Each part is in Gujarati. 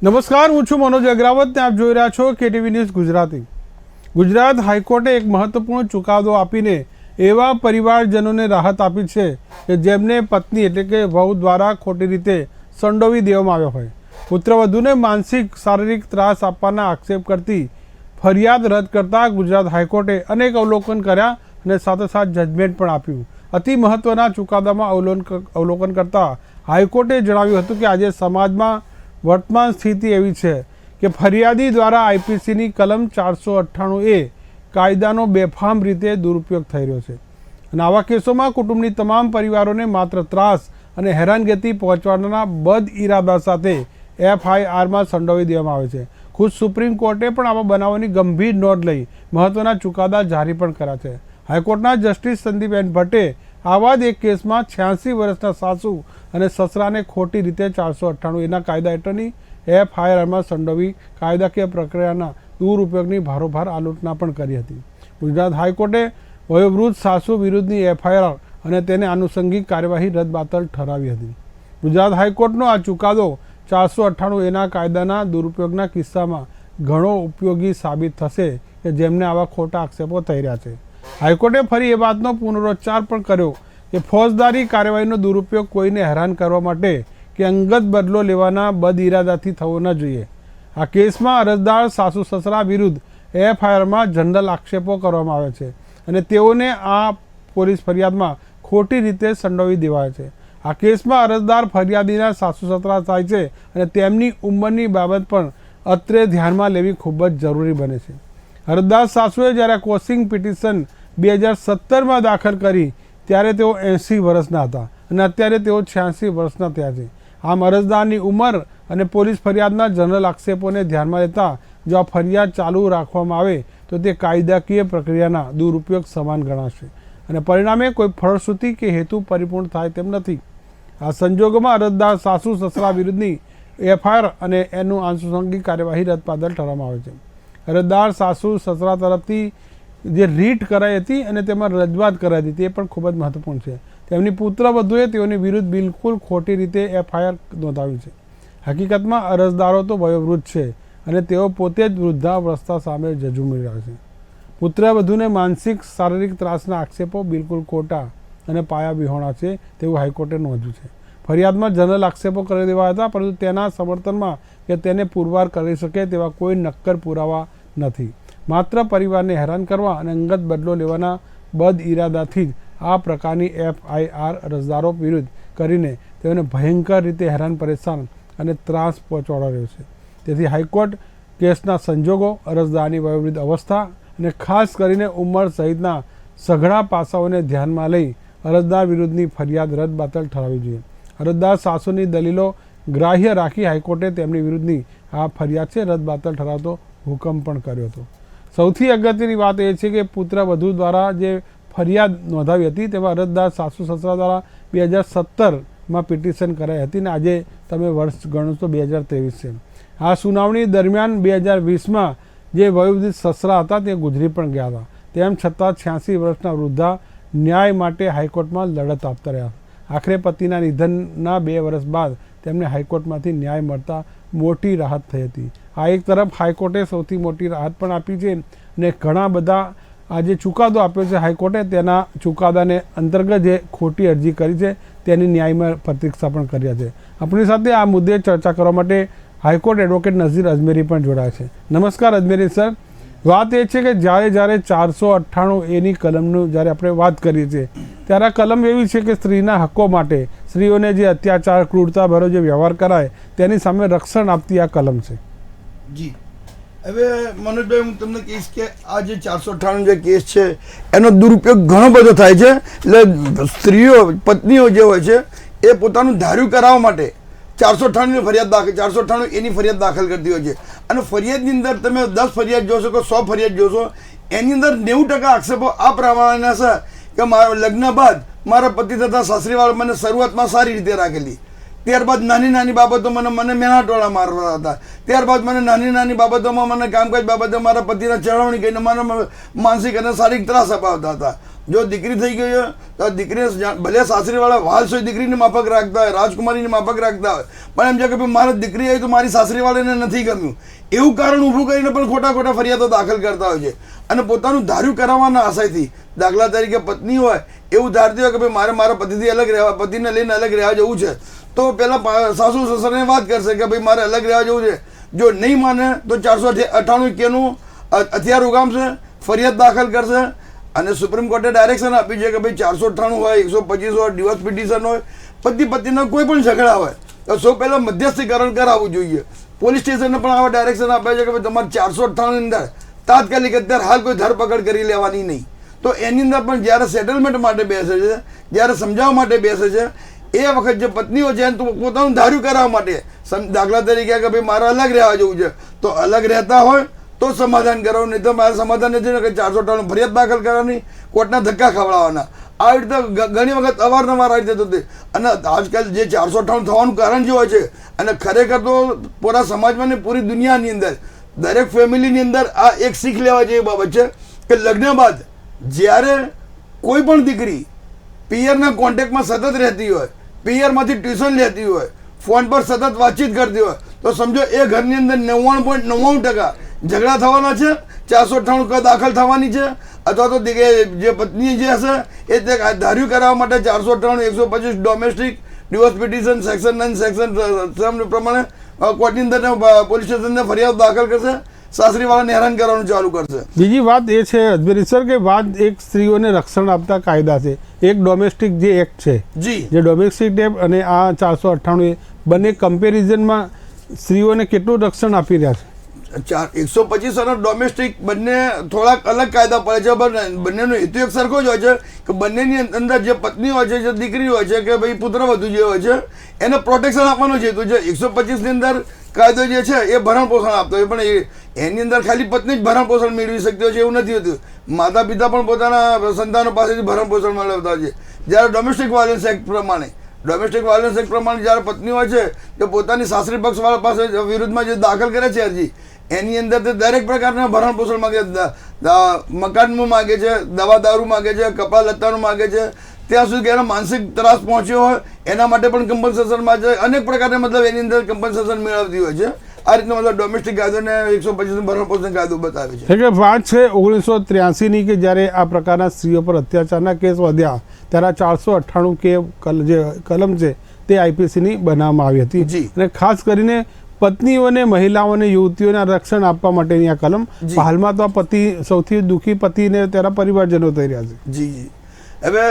નમસ્કાર, હું છું મનોજ અગ્રાવત ને આપ જોઈ રહ્યા છો કેટીવી ન્યૂઝ ગુજરાતી। ગુજરાત હાઈકોર્ટે એક મહત્વપૂર્ણ ચુકાદો આપીને એવા પરિવારજનોને રાહત આપી છે કે જેમને પત્ની એટલે કે વહુ દ્વારા ખોટી રીતે સંડોવી દેવામાં આવ્યો હોય। પુત્રવધૂને માનસિક શારીરિક ત્રાસ આપવાના આક્ષેપ કરતી ફરિયાદ રદ કરતા ગુજરાત હાઈકોર્ટે અનેક અવલોકન કર્યા અને સાથે જજમેન્ટ પણ આપ્યું। અતિ મહત્વના ચુકાદામાં અવલોકન કરતા હાઈકોર્ટે જણાવ્યું હતું કે આજે સમાજમાં વર્તમાન સ્થિતિ એવી છે કે ફરિયાદી દ્વારા આઈપીસીની કલમ 498A કાયદાનો બેફામ રીતે દુરુપયોગ થઈ રહ્યો છે અને આવા કેસોમાં કુટુંબની તમામ પરિવારોને માત્ર ત્રાસ અને હેરાનગતિ પહોંચવાના બદ ઇરાદા સાથે એફઆઈઆરમાં સંડોવી દેવામાં આવે છે। ખુદ સુપ્રીમ કોર્ટે પણ આવા બનાવોની ગંભીર નોંધ લઈ મહત્વના ચુકાદા જારી પણ કર્યા છે। હાઈકોર્ટના જસ્ટિસ સંદીપ એન ભટ્ટે આવા જ એક કેસમાં 86 વર્ષના સાસુ અને સસરાને ખોટી રીતે 498A કાયદા હેઠળની એફઆઈઆરમાં સંડોવી કાયદાકીય પ્રક્રિયાના દુરુપયોગની ભારોભાર આલોચના પણ કરી હતી। ગુજરાત હાઈકોર્ટે વયોવૃદ્ધ સાસુ વિરુદ્ધની એફઆઈઆર અને તેને આનુષંગિક કાર્યવાહી રદબાતલ ઠરાવી હતી। ગુજરાત હાઈકોર્ટનો આ ચુકાદો 498A કાયદાના દુરુપયોગના કિસ્સામાં ઘણો ઉપયોગી સાબિત થશે કે જેમને આવા ખોટા આક્ષેપો થઈ રહ્યા છે। હાઈકોર્ટે ફરી એ વાતનો પુનરોચ્ચાર પણ કર્યો કે ફોજદારી કાર્યવાહીનો દુરુપયોગ કોઈને હેરાન કરવા માટે કે અંગત બદલો લેવાના બદ ઇરાદાથી થવો ન જોઈએ। આ કેસમાં અરજદાર સાસુ સસરા વિરુદ્ધ એફઆઈઆરમાં જનરલ આક્ષેપો કરવામાં આવે છે અને તેઓને આ પોલીસ ફરિયાદમાં ખોટી રીતે સંડોવી દેવાય છે। આ કેસમાં અરજદાર ફરિયાદીના સાસુ સસરા થાય છે અને તેમની ઉંમરની બાબત પણ અત્રે ધ્યાનમાં લેવી ખૂબ જ જરૂરી બને છે। અરજદાર સાસુએ જ્યારે કોસિંગ પિટિશન 2017માં દાખલ કરી ત્યારે તેઓ 80 વર્ષના હતા અને અત્યારે તેઓ 86 વર્ષના થયા છે। આમ અરજદારની ઉંમર અને પોલીસ ફરિયાદના જનરલ આક્ષેપોને ધ્યાનમાં લેતા જો આ ફરિયાદ ચાલુ રાખવામાં આવે તો તે કાયદાકીય પ્રક્રિયાના દુરુપયોગ સમાન ગણાશે અને પરિણામે કોઈ ફળશ્રુતિ કે હેતુ પરિપૂર્ણ થાય તેમ નથી। આ સંજોગોમાં અરજદાર સાસુ સસરા વિરુદ્ધની એફઆઈઆર અને એનું આનુષંગિક કાર્યવાહી રદબાતલ ઠરવામાં આવે છે। અરજદાર સાસુ સસરા તરફથી જે રીટ કરાઈ હતી અને તેમાં રજૂઆત કરાઈ હતી તે પણ ખૂબ જ મહત્વપૂર્ણ છે। તેમની પુત્રવધુએ તેઓની વિરુદ્ધ બિલકુલ ખોટી રીતે એફઆઈઆર નોંધાવી છે। હકીકતમાં અરજદારો તો વયોવૃદ્ધ છે અને તેઓ પોતે જ વૃદ્ધાવસ્થા સામે ઝઝૂમી રહ્યા છે। પુત્રવધુને માનસિક શારીરિક ત્રાસના આક્ષેપો બિલકુલ ખોટા અને પાયા વિહોણા છે તેવું હાઈકોર્ટે નોંધ્યું છે। ફરિયાદમાં જનરલ આક્ષેપો કરી દેવાયા હતા પરંતુ તેના સમર્થનમાં કે તેને પુરવાર કરી શકે તેવા કોઈ નક્કર પુરાવા નથી। માત્ર પરિવારને હેરાન કરવા અને અંગત બદલો લેવાના બદ ઇરાદાથી જ આ પ્રકારની એફઆઈઆર અરજદારો વિરુદ્ધ કરીને તેઓને ભયંકર રીતે હેરાન પરેશાન અને ત્રાસ પહોંચાડી રહ્યો છે। તેથી હાઈકોર્ટ કેસના સંજોગો, અરજદારની વયોવૃદ્ધ અવસ્થા અને ખાસ કરીને ઉંમર સહિતના સઘળા પાસાઓને ધ્યાનમાં લઈ અરજદાર વિરુદ્ધની ફરિયાદ રદબાતલ ઠરાવવી જોઈએ। અરજદાર સાસુની દલીલો ગ્રાહ્ય રાખી હાઈકોર્ટે તેમની વિરુદ્ધની આ ફરિયાદ છે રદબાતલ ઠરાવતો હુકમ પણ કર્યો હતો। સૌથી અગત્યની વાત એ છે કે પુત્રવધુ દ્વારા જે ફરિયાદ નોંધાવી હતી તેમાં અરજદાર સાસુ સસરા દ્વારા 2017માં પિટિશન કરાઈ હતી અને આજે તમે વર્ષ ગણો તો 2023 છે। આ સુનાવણી દરમિયાન 2020માં જે વયોવૃદ્ધ સસરા હતા તે ગુજરી પણ ગયા હતા, તેમ છતાં 86 વર્ષના વૃદ્ધા ન્યાય માટે હાઈકોર્ટમાં લડત આપતા રહ્યા। આખરે પતિના નિધનના 2 વર્ષ બાદ તેમને હાઈકોર્ટમાંથી ન્યાય મળતા મોટી રાહત થઈ હતી। આ એક તરફ હાઈકોર્ટે સૌથી મોટી રાહત પણ આપી છે અને ઘણા બધા આ જે ચુકાદો આપ્યો છે હાઈકોર્ટે તેના ચુકાદાને અંતર્ગત જે ખોટી અરજી કરી છે તેની ન્યાયમાં પ્રતીક્ષા પણ કર્યા છે। આપણી સાથે આ મુદ્દે ચર્ચા કરવા માટે હાઈકોર્ટ એડવોકેટ નઝીર અજમેરી પણ જોડાયા છે। નમસ્કાર અજમેરી સર, વાત એ છે કે જ્યારે 498A કલમનું જ્યારે આપણે વાત કરીએ છીએ ત્યારે આ કલમ એવી છે કે સ્ત્રીના હક્કો માટે સ્ત્રીઓને જે અત્યાચાર ક્રૂરતા ભરો જે વ્યવહાર કરાય તેની સામે રક્ષણ આપતી આ કલમ છે। જી, હવે મનોજભાઈ હું તમને કહીશ કે આ જે 498 જે કેસ છે એનો દુરુપયોગ ઘણો બધો થાય છે। એટલે સ્ત્રીઓ પત્નીઓ જે હોય છે એ પોતાનું ધાર્યું કરાવવા માટે 498ની ફરિયાદ દાખલ 498Aની ફરિયાદ દાખલ કરતી હોય છે અને ફરિયાદની અંદર તમે 10 ફરિયાદ જોશો કે 100 ફરિયાદ જોશો એની અંદર 90% આક્ષેપો આ પ્રમાણેના છે કે મારા લગ્ન બાદ મારા પતિ તથા સાસરીવાળા મને શરૂઆતમાં સારી રીતે રાખેલી, ત્યારબાદ નાની નાની બાબતોમાં મને મેણાટોળા મારવા હતા, ત્યારબાદ મને નાની નાની બાબતોમાં મને કામકાજ બાબતે મારા પતિના ચળવણી કરીને મને માનસિક અને શારીરિક ત્રાસ અપાવતા હતા। જો દીકરી થઈ ગઈ હોય તો દીકરીને ભલે સાસરીવાળા વાલ સોય દીકરીની માફક રાખતા હોય, રાજકુમારીની માફક રાખતા હોય, પણ એમ છે કે ભાઈ મારી દીકરી આવી તો મારી સાસરીવાળાને નથી ગમ્યું, એવું કારણ ઊભું કરીને પણ ખોટા ખોટા ફરિયાદો દાખલ કરતા હોય છે. અને પોતાનું ધાર્યું કરાવવાના આશયથી, દાખલા તરીકે પત્ની હોય એવું ધારતી હોય કે ભાઈ મારે મારા પતિથી અલગ રહેવા, પતિને લઈને અલગ રહેવા જવું છે, તો પહેલાં સાસુ સસરાને વાત કરશે કે ભાઈ મારે અલગ રહેવા જવું છે. જો નહીં માને તો 498 કેનું હથિયાર ઉગામશે, ફરિયાદ દાખલ કરશે. અને સુપ્રીમ કોર્ટે ડાયરેક્શન આપી છે કે ભાઈ 498 હોય, 125 હોય, ડિવોર્સ પિટિશન હોય, પતિ પત્નીના કોઈ પણ ઝઘડા હોય તો સૌ પહેલાં મધ્યસ્થીકરણ કરાવવું જોઈએ. પોલીસ સ્ટેશનને પણ આવા ડાયરેક્શન આપે છે કે ભાઈ તમારે 498 ની અંદર તાત્કાલિક અત્યારે હાલ કોઈ ધરપકડ કરી લેવાની નહીં. તો એની અંદર પણ જ્યારે સેટલમેન્ટ માટે બેસે છે, જ્યારે સમજાવવા માટે બેસે છે, એ વખત જે પત્નીઓ છે તો પોતાનું ધાર્યું કરાવવા માટે, દાખલા તરીકે કે ભાઈ મારે અલગ રહેવા જવું છે તો અલગ રહેતા હોય તો સમાધાન કરવાનું, નહીં તો મારે સમાધાન નથી કે 498 ફરિયાદ દાખલ કરવાની, કોર્ટના ધક્કા ખવડાવવાના. આવી રીતે ઘણી વખત અવારનવાર આવી રીતે થતી. અને આજકાલ જે 498 થવાનું કારણ જે હોય છે, અને ખરેખર તો પૂરા સમાજમાં ને પૂરી દુનિયાની અંદર દરેક ફેમિલીની અંદર આ એક શીખ લેવા જેવી બાબત છે કે લગ્ન બાદ જ્યારે કોઈ પણ દીકરી પિયરના કોન્ટેક્ટમાં સતત રહેતી હોય, પિયરમાંથી ટ્યુશન લેતી હોય, ફોન પર સતત વાતચીત કરતી હોય, તો સમજો એ ઘરની અંદર 99.99% ઝઘડા થવાના છે, 498 દાખલ થવાની છે. અથવા તો જે પત્ની જે હશે એ તે ધાર્યું કરાવવા માટે 498, 125 domestic divorce petition section 9 section 7 પ્રમાણે કોર્ટની અંદર પોલીસ સ્ટેશનને ફરિયાદ દાખલ કરશે, સાસરીવાળાને હેરાન કરવાનું ચાલુ કરશે. બીજી વાત એ છે અજમેરી સર કે વાત એક સ્ત્રીઓને રક્ષણ આપતા કાયદા છે, એક ડોમેસ્ટિક જે એક્ટ છે, જી, જે ડોમેસ્ટિક એક્ટ અને આ 498 બંને કમ્પેરિઝનમાં સ્ત્રીઓને કેટલું રક્ષણ આપી રહ્યા છે? 125 અને ડોમેસ્ટિક બંને થોડાક અલગ કાયદા પડે છે, પણ બંનેનો હેતુ એક સરખો જ હોય છે કે બંનેની અંદર જે પત્ની હોય છે, જે દીકરી હોય છે કે ભાઈ પુત્રવધુ જે હોય છે એને પ્રોટેક્શન આપવાનો છે હેતુ છે. 125 ની અંદર કાયદો જે છે એ ભરણ પોષણ આપતો હોય, પણ એની અંદર ખાલી પત્ની જ ભરણ પોષણ મેળવી શકતી હોય છે એવું નથી હોતું. માતા પિતા પણ પોતાના સંતાનો પાસેથી ભરણ પોષણ મેળવતા હોય છે. જ્યારે ડોમેસ્ટિક વાયલન્સ એક્ટ પ્રમાણે જ્યારે પત્ની હોય છે તે પોતાની સાસરી પક્ષવાળા પાસે વિરુદ્ધમાં જે દાખલ કરે છે અરજી, એની અંદર તે દરેક પ્રકારના ભરણ પોષણ માગે, મકાનનું માગે છે, દવા દારૂ માગે છે, કપડા લત્તાનું માગે છે, ત્યાં સુધી કે એનો માનસિક ત્રાસ પહોંચ્યો હોય એના માટે પણ કમ્પન્સેશન માગે છે. અનેક પ્રકારના મતલબ એની અંદર કમ્પન્સેશન મેળવતી હોય છે. આ રીતનો મતલબ ડોમેસ્ટિક કાયદો ને 125 ભરણ પોષણ કાયદો બતાવે છે. એટલે વાત છે 1983ની કે જ્યારે આ પ્રકારના સ્ત્રીઓ પર અત્યાચારના કેસ વધ્યા ત્યારે 498 કે જે કલમ છે તે આઈપીસીની બનાવવામાં આવી હતી. અને ખાસ કરીને પત્નીઓને, મહિલાઓને, યુવતીઓને રક્ષણ આપવા માટેની આ કલમ. હાલમાં તો આ પતિ સૌથી દુઃખી પતિને તેના પરિવારજનો થઈ રહ્યા છે. જી, હવે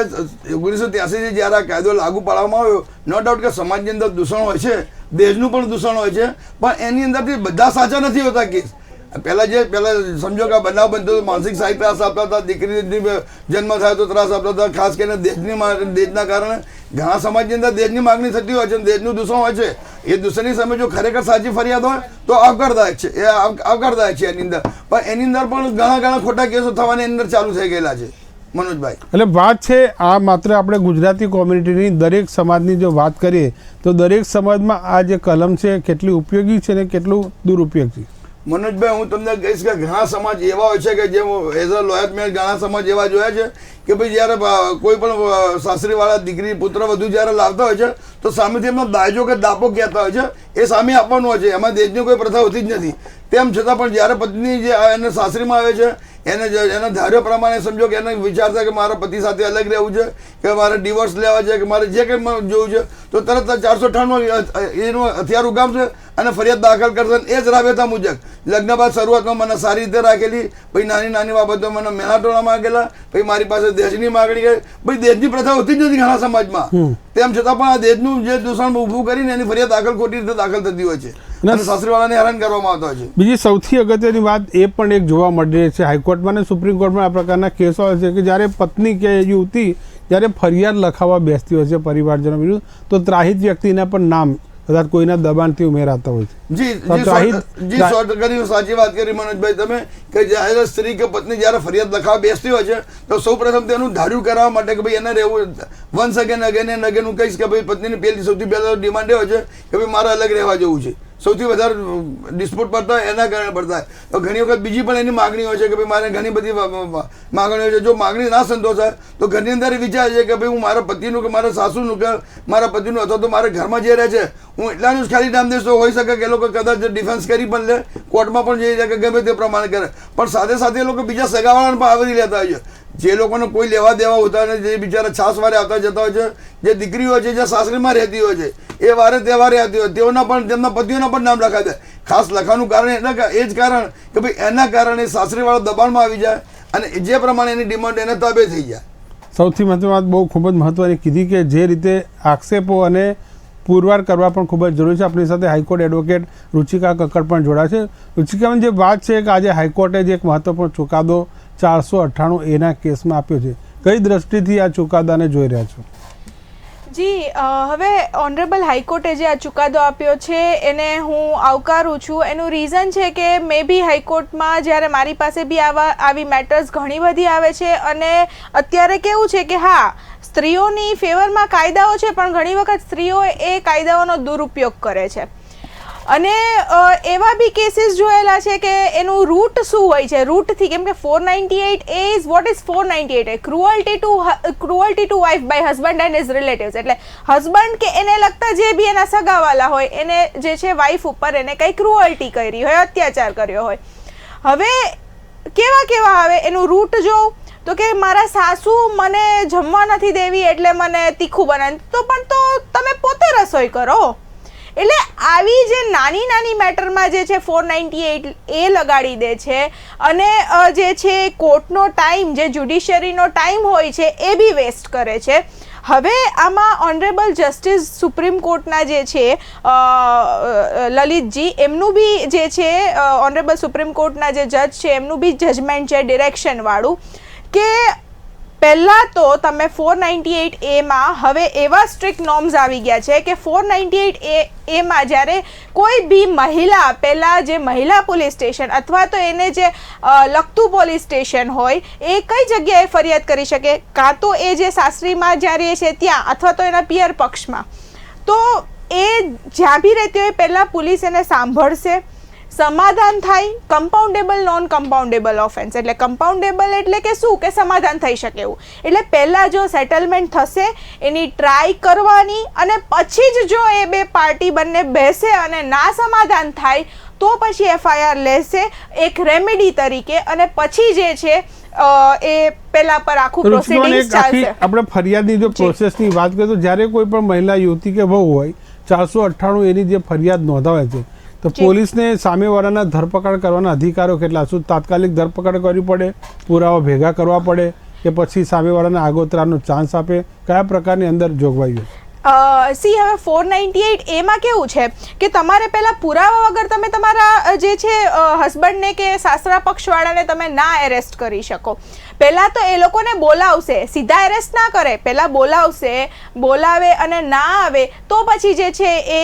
1983 જ્યારે આ કાયદો લાગુ પાડવામાં આવ્યો, નો ડાઉટ કે સમાજની અંદર દૂષણ હોય છે, દેશનું પણ દૂષણ હોય છે, પણ એની અંદરથી બધા સાચા નથી હોતા કેસ. પહેલાં સમજો કે બનાવ બનતો હતો, માનસિક સાહિત્ય ત્રાસ આપતા હતા, દીકરીની જન્મ થાય તો ત્રાસ આપતા હતા, ખાસ કરીને દેશના કારણે ઘણા સમાજની અંદર દેશની માગણી થતી હોય છે, દેશનું દૂષણ હોય છે. એ દૂષણની સામે જો ખરેખર સાચી ફરિયાદ હોય તો આવકારદાયક છે, એ આવકારદાયક છે એની અંદર. પણ એની અંદર પણ ઘણા ખોટા કેસો થવાની અંદર ચાલુ થઈ ગયેલા છે મનોજભાઈ. એટલે વાત છે આ માત્ર આપણે ગુજરાતી કોમ્યુનિટીની, દરેક સમાજની જો વાત કરીએ તો દરેક સમાજમાં આ જે કલમ છે કેટલી ઉપયોગી છે ને કેટલું દુરુપયોગ છે? મનોજભાઈ, હું તમને કહીશ કે ઘણા સમાજ એવા હોય છે કે જે એઝ અ લોયર મેં ઘણા સમાજ એવા જોયા છે કે ભાઈ જ્યારે કોઈ પણ સાસરીવાળા દીકરી પુત્ર વધુ જ્યારે લાવતા હોય છે તો સામેથી એમનો દાયજો કે દાપો કહેતા હોય છે, એ સામે આપવાનું હોય છે. એમાં દેશની કોઈ પ્રથા હોતી જ નથી. તેમ છતાં પણ જ્યારે પત્ની જે એને સાસરીમાં આવે છે એના ધાર્યો પ્રમાણે સમજો કે એને વિચાર થાય કે મારા પતિ સાથે અલગ રહેવું છે, કે મારે ડિવોર્સ લેવા છે, કે મારે જે કંઈ જોવું છે, તો તરત 498 એનું હથિયાર ઉગામશે અને ફરિયાદ દાખલ કરશે. એ જ રાબેતા મુજબ લગ્ન બાદ શરૂઆતમાં મને સારી રીતે રાખેલી, ભાઈ નાની બાબતો મને મેહાટોણા માગેલા, ભાઈ મારી પાસે દેશની માગણી ગઈ. ભાઈ દેશની પ્રથા હોતી જ નથી ઘણા સમાજમાં, તેમ છતાં પણ આ દેશનું જે દૂષણ ઊભું કરીને એની ફરિયાદ ખોટી રીતે દાખલ થતી હોય છે અને સાસરીવાળાને હેરાન કરવામાં આવતા હોય છે. બીજી સૌથી અગત્યની વાત એ પણ એક જોવા મળી રહી છે હાઈકોર્ટમાં અને સુપ્રીમ કોર્ટમાં આ પ્રકારના કેસો હોય છે કે જ્યારે પત્ની કે યુવતી જ્યારે ફરિયાદ લખાવવા બેસતી હોય છે પરિવારજનો વિરુદ્ધ, તો ત્રાહિત વ્યક્તિના પણ નામ કદાચ કોઈના દબાણથી ઉમેરાતા હોય છે. જી, 100% સાચી વાત કરી મનોજભાઈ તમે કે જ્યારે સ્ત્રી કે પત્ની જ્યારે ફરિયાદ લખાવવા બેસતી હોય છે તો સૌપ્રથમ તેનું ધાર્યું કરાવવા માટે કે ભાઈ એને રહેવું વન્સ અગેન હું કહીશ કે ભાઈ પત્નીની પહેલી સૌથી પહેલા ડિમાન્ડ એ હોય છે કે ભાઈ મારે અલગ રહેવા જવું છે. સૌથી વધારે ડિસ્પ્યુટ પડતા હોય એના કારણે પડતા હોય. તો ઘણી વખત બીજી પણ એની માગણી હોય છે કે ભાઈ મારે ઘણી બધી માગણીઓ છે. જો માગણી ના સંતોષાય તો ઘરની અંદર વિચાર છે કે ભાઈ હું મારા પતિનું કે મારા સાસુનું કે મારા પતિનું અથવા તો મારા ઘરમાં જે રહે છે હું એટલાનું જ ખાલી નામ દઈશ તો હોઈ શકે કે એ લોકો કદાચ ડિફેન્સ કરી પણ લે, કોર્ટમાં પણ જઈ જાય કે ગમે તે પ્રમાણે કરે. પણ સાથે સાથે એ લોકો બીજા સગાવાળાને પણ આવરી લેતા હોય છે. જે લોકોને કોઈ લેવા દેવા હોતા નથી, જે બિચારા છાસવારે આવતા જતા હોય છે, જે દીકરીઓ છે જે સાસરીમાં રહેતી હોય છે એ વારે તહેવારે આવતી હોય તેઓના પણ તેમના પતિઓના પણ નામ લખાય છે. ખાસ લખવાનું કારણ એ જ કારણ કે ભાઈ એના કારણે સાસરીવાળા દબાણમાં આવી જાય અને જે પ્રમાણે એની ડિમાન્ડ એને તાબે થઈ જાય. સૌથી મહત્વની વાત બહુ ખૂબ જ મહત્વની કીધી કે જે રીતે આક્ષેપો અને પુરવાર કરવા પણ ખૂબ જ જરૂરી છે. આપણી સાથે હાઈકોર્ટ એડવોકેટ રુચિકા કક્કડ પણ જોડાય છે. રુચિકાબેન, જે વાત છે કે આજે હાઈકોર્ટે જે એક મહત્વપૂર્ણ ચુકાદો 498 એના કેસમાં આપ્યો છે, કઈ દ્રષ્ટિથી આ ચુકાદાને જોઈ રહ્યા છો? જી, હવે ઓનરેબલ હાઈકોર્ટે જે આ ચુકાદો આપ્યો છે એને હું આવકારું છું. એનું રીઝન છે કે મે બી હાઈકોર્ટમાં જ્યારે મારી પાસે બી આવી મેટર્સ ઘણી બધી આવે છે અને અત્યારે કેવું છે કે હા, સ્ત્રીઓની ફેવરમાં કાયદાઓ છે પણ ઘણી વખત સ્ત્રીઓ એ કાયદાઓનો દુરુપયોગ કરે છે અને એવા બી કેસીસ જોયેલા છે કે એનું રૂટ શું હોય છે, રૂટથી, કેમ કે 498 is what is 498 cruelty to wife by husband and his relatives. એટલે હસબન્ડ કે એને લગતા જે બી એના સગાવાલા હોય એને જે છે વાઇફ ઉપર એને કંઈ ક્રુઅલ્ટી કરી હોય, અત્યાચાર કર્યો હોય. હવે કેવા આવે એનું રૂટ જોઉં તો કે મારા સાસુ મને જમવા નથી દેવી એટલે મને તીખું બનાવે, તો પણ તો તમે પોતે રસોઈ કરો. એટલે આવી જે નાની મેટરમાં જે છે 498 એ લગાડી દે છે અને જે છે કોર્ટનો ટાઈમ, જે જ્યુડિશિયરીનો ટાઈમ હોય છે એ બી વેસ્ટ કરે છે. હવે આમાં ઓનરેબલ જસ્ટિસ સુપ્રીમ કોર્ટના જે છે લલિતજી, એમનું બી જે છે ઓનરેબલ સુપ્રીમ કોર્ટના જે જજ છે એમનું બી જજમેન્ટ છે ડિરેક્શનવાળું કે પહેલાં તો તમે 498 એમાં હવે એવા સ્ટ્રિક્ટ નોર્મ્સ આવી ગયા છે કે 498 એમાં જ્યારે કોઈ બી મહિલા પહેલાં જે મહિલા પોલીસ સ્ટેશન અથવા તો એને જે લગતું પોલીસ સ્ટેશન હોય એ કઈ જગ્યાએ ફરિયાદ કરી શકે, કાં તો એ જે સાસરીમાં જ્યાં રહે છે ત્યાં અથવા તો એના પિયર પક્ષમાં. તો એ જ્યાં બી રહેતી હોય પહેલાં પોલીસ એને સાંભળશે, સમાધાન થાય. કમ્પાઉન્ડેબલ નોન કમ્પાઉન્ડેબલ ઓફેન્સ, એટલે કમ્પાઉન્ડેબલ એટલે કે શું કે સમાધાન થઈ શકે એવું. એટલે પહેલાં જો સેટલમેન્ટ થશે એની ટ્રાય કરવાની અને પછી જ જો એ બે પાર્ટી બંને બેસે અને ના સમાધાન થાય તો પછી એફઆઈઆર લેશે એક રેમેડી તરીકે અને પછી જે છે એ પેલા પર આખું પ્રોસિડિંગ્સ ચાલશે. આપણે ફરિયાદની જો પ્રોસેસની વાત કરીએ તો જ્યારે કોઈ પણ મહિલા યુવતી કે વહુ હોય 498 એની જે ફરિયાદ નોંધાવે છે તો પોલીસને સામેવાળાના ધરપકડ કરવાના અધિકારો કેટલા? શું તાત્કાલિક ધરપકડ કરવી પડે, પુરાવા ભેગા કરવા પડે કે પછી સામેવાળાને આગોતરાનો ચાન્સ આપે? કયા પ્રકારની અંદર જોગવાઈઓ? સી, હવે 498 એમાં કેવું છે કે તમારે પહેલાં પુરાવા વગર તમે તમારા જે છે હસબન્ડને કે સાસરા પક્ષવાળાને તમે ના એરેસ્ટ કરી શકો. પહેલાં તો એ લોકોને બોલાવશે, સીધા એરેસ્ટ ના કરે, પહેલાં બોલાવે અને ના આવે તો પછી જે છે એ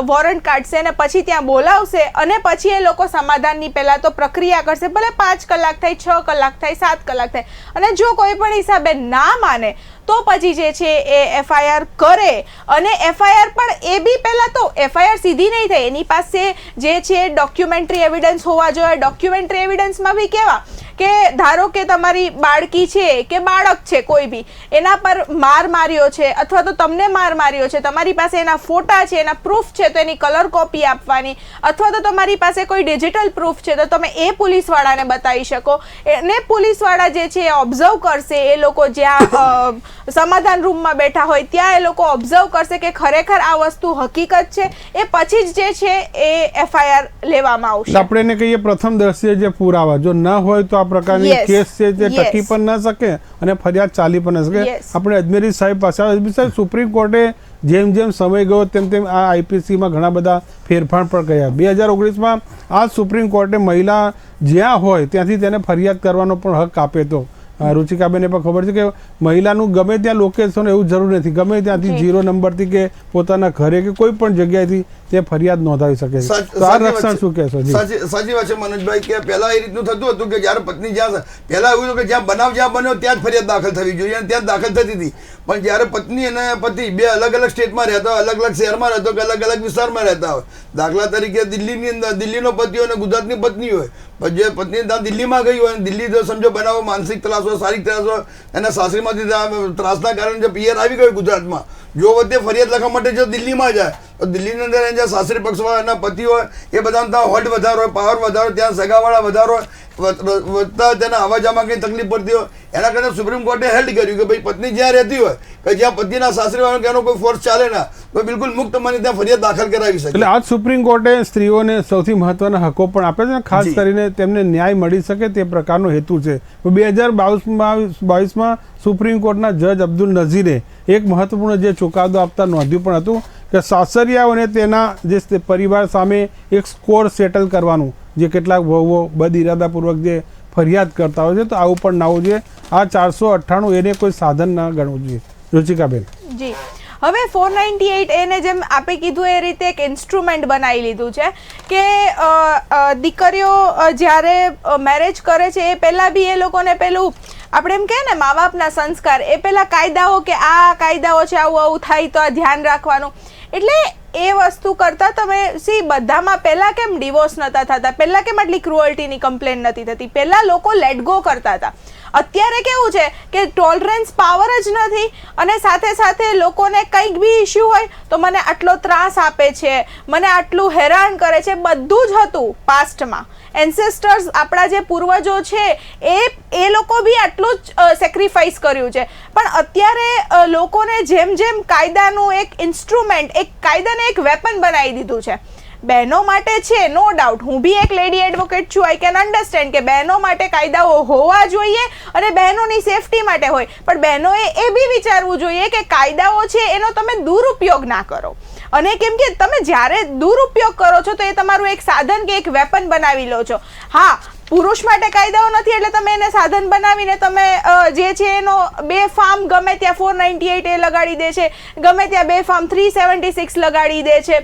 વોરંટ કાઢશે અને પછી ત્યાં બોલાવશે અને પછી એ લોકો સમાધાનની પહેલાં તો પ્રક્રિયા કરશે. ભલે 5 કલાક થાય, 6 કલાક થાય, 7 કલાક થાય અને જો કોઈ પણ હિસાબે ના માને તો પછી જે છે એ એફઆઈઆર કરે અને એફઆઈઆર પણ એ બી પહેલાં તો એફઆઈઆર સીધી નહીં થાય, એની પાસે જે છે ડોક્યુમેન્ટરી એવિડન્સ હોવા જોઈએ. ડોક્યુમેન્ટરી એવિડન્સમાં બી કેવા કે ધારો કે તમારી બાળકી છે કે બાળક છે કોઈ બી, એના પર માર માર્યો છે અથવા તો તમને માર માર્યો છે, તમારી પાસે એના ફોટા છે, એના પ્રૂફ છે તો એની કલર કોપી આપવાની, અથવા તો તમારી પાસે કોઈ ડિજિટલ પ્રૂફ છે તો તમે એ પોલીસવાળાને બતાવી શકો. એને પોલીસવાળા જે છે એ ઓબ્ઝર્વ કરશે, એ લોકો જ્યાં સમાધાન રૂમમાં બેઠા હોય ત્યાં એ લોકો ઓબ્ઝર્વ કરશે કે ખરેખર આ વસ્તુ હકીકત છે, એ પછી જ જે છે એ એફઆઈઆર લેવામાં આવશે. આપણે એને કહીએ પ્રથમ દ્રષ્ટિએ જે પુરાવા જો ન હોય તો આ પ્રકારની કેસ છે જે ટકી પણ ન શકે અને ફરિયાદ ચાલી પણ ન શકે. આપણે અજમેરી સાહેબ પાસે, અજમેરી સાહેબ, સુપ્રીમ કોર્ટે જેમ સમય ગયો તેમ આ આઈપીસીમાં ઘણા બધા ફેરફાર પણ કર્યા. 2019માં આ સુપ્રીમ કોર્ટે મહિલા જ્યાં હોય ત્યાંથી તેને ફરિયાદ કરવાનો પણ હક આપ્યો હતો. રુચિકાબેને પણ ખબર છે કે મહિલાનું ગમે ત્યાં લોકેશન એવું જરૂર નથી, ગમે ત્યાંથી 0 નંબરથી કે પોતાના ઘરે કે કોઈ પણ જગ્યાએથી તે ફરિયાદ નોંધાવી શકે છે. તો આ રક્ષણ શું કહેશો? સાચી વાત છે મનોજભાઈ, કે પહેલા એ રીતનું થતું હતું કે જ્યારે પત્ની જ્યાં પહેલા એવું હતું કે જ્યાં બનાવ જ્યાં બન્યો ત્યાં જ ફરિયાદ દાખલ થવી જોઈએ અને ત્યાં દાખલ થતી હતી. પણ જ્યારે પત્ની અને પતિ બે અલગ અલગ સ્ટેટમાં રહેતા હોય, અલગ અલગ શહેરમાં રહેતો કે અલગ અલગ વિસ્તારમાં રહેતા હોય, દાખલા તરીકે દિલ્હીની અંદર દિલ્હીનો પતિ હોય અને ગુજરાતની પત્ની હોય, પણ જે પત્ની ત્યાં દિલ્હીમાં ગઈ હોય, દિલ્હી જો સમજો બનાવો માનસિક ત્રાસ હોય, શારીરિક ત્રાસ હોય, એના સાસરીમાંથી ત્રાસના કારણે જો પિયર આવી ગયો ગુજરાતમાં, જો વચ્ચે ફરિયાદ લખવા માટે જો દિલ્હીમાં જાય તો દિલ્હીની અંદર એના સાસરી પક્ષ હોય, એના પતિ હોય, એ બધા ત્યાં હોલ્ડ વધારો હોય, પાવર વધારો, ત્યાં સગાવાળા વધારો હોય, વધતા તેના આવાજામાં કંઈ તકલીફ પડતી હોય, એના કારણે સુપ્રીમ કોર્ટે હેલ્ડ કર્યું કે ભાઈ પત્ની જ્યાં રહેતી હોય કે જ્યાં પતિના સાસરીવાળાનો કે એનો કોઈ ફોર્સ ચાલે ના, તો બિલકુલ મુક્ત મને ત્યાં ફરિયાદ દાખલ કરાવી શકે. એટલે આજ સુપ્રીમ કોર્ટે સ્ત્રીઓને સૌથી મહત્વના હકો પણ આપે છે, ખાસ કરીને તેમને ન્યાય મળી શકે તે પ્રકારનો હેતુ છે. 2022માં સુપ્રીમ કોર્ટના જજ અબ્દુલ નઝીરે એક મહત્વપૂર્ણ જે ચુકાદો આપતા નોંધ્યું પણ હતું કે સાસરિયાઓને તેના જે પરિવાર સામે એક સ્કોર સેટલ કરવાનું, જે કેટલાક વહુઓ બદઇરાદાપૂર્વક જે ફરિયાદ કરતા હોય છે, તો આવું પણ ના હોવું જોઈએ. આ 498 એને કોઈ સાધન ના ગણવું જોઈએ. રુચિકાબેન જી, હવે 498 એને જેમ આપે કીધું એ રીતે એક ઇન્સ્ટ્રુમેન્ટ બનાવી લીધું છે કે દીકરીઓ જ્યારે મેરેજ કરે છે એ પહેલાં બી એ લોકોને પેલું આપણે એમ કહે ને મા બાપના સંસ્કાર, એ પેલા કાયદાઓ કે આ કાયદાઓ છે, આવું આવું થાય તો આ ધ્યાન રાખવાનું. એટલે એ વસ્તુ કરતાં તમે બધામાં પહેલાં કેમ ડિવોર્સ નહોતા થતા, પહેલાં કેમ આટલી ક્રુઅલ્ટીની કમ્પ્લેન નથી થતી, પહેલાં લોકો લેટ ગો કરતા હતા. અત્યારે કેવું છે કે ટોલરન્સ પાવર જ નથી, અને સાથે સાથે લોકોને કંઈક બી ઇશ્યુ હોય તો મને આટલો ત્રાસ આપે છે, મને આટલું હેરાન કરે છે. બધું જ હતું પાસ્ટમાં, એન્સેસ્ટર્સ આપણા જે પૂર્વજો છે એ લોકો બી આટલું જ સેક્રિફાઈસ કર્યું છે. પણ અત્યારે લોકોને જેમ જેમ કાયદાનું એક ઇન્સ્ટ્રુમેન્ટ, એક કાયદાને એક વેપન બનાવી દીધું છે. બહેનો માટે છે, નો ડાઉટ, હું બી એક લેડી એડવોકેટ છું, આઈ કેન અન્ડરસ્ટેન્ડ કે બહેનો માટે કાયદાઓ હોવા જોઈએ અને બહેનોની સેફટી માટે હોય, પણ બહેનોએ એ બી વિચારવું જોઈએ કે કાયદાઓ છે એનો તમે દુરુપયોગ ના કરો. અને કેમ કે તમે જ્યારે દુરુપયોગ કરો છો તો એ તમારું એક સાધન કે એક વેપન બનાવી લો છો. હા, પુરુષ માટે કાયદાઓ નથી એટલે તમે એને સાધન બનાવીને તમે જે છે એનો બે ફાર્મ ગમે ત્યાં 498 એ લગાડી દે છે, ગમે ત્યાં બે ફાર્મ 376 લગાડી દે છે.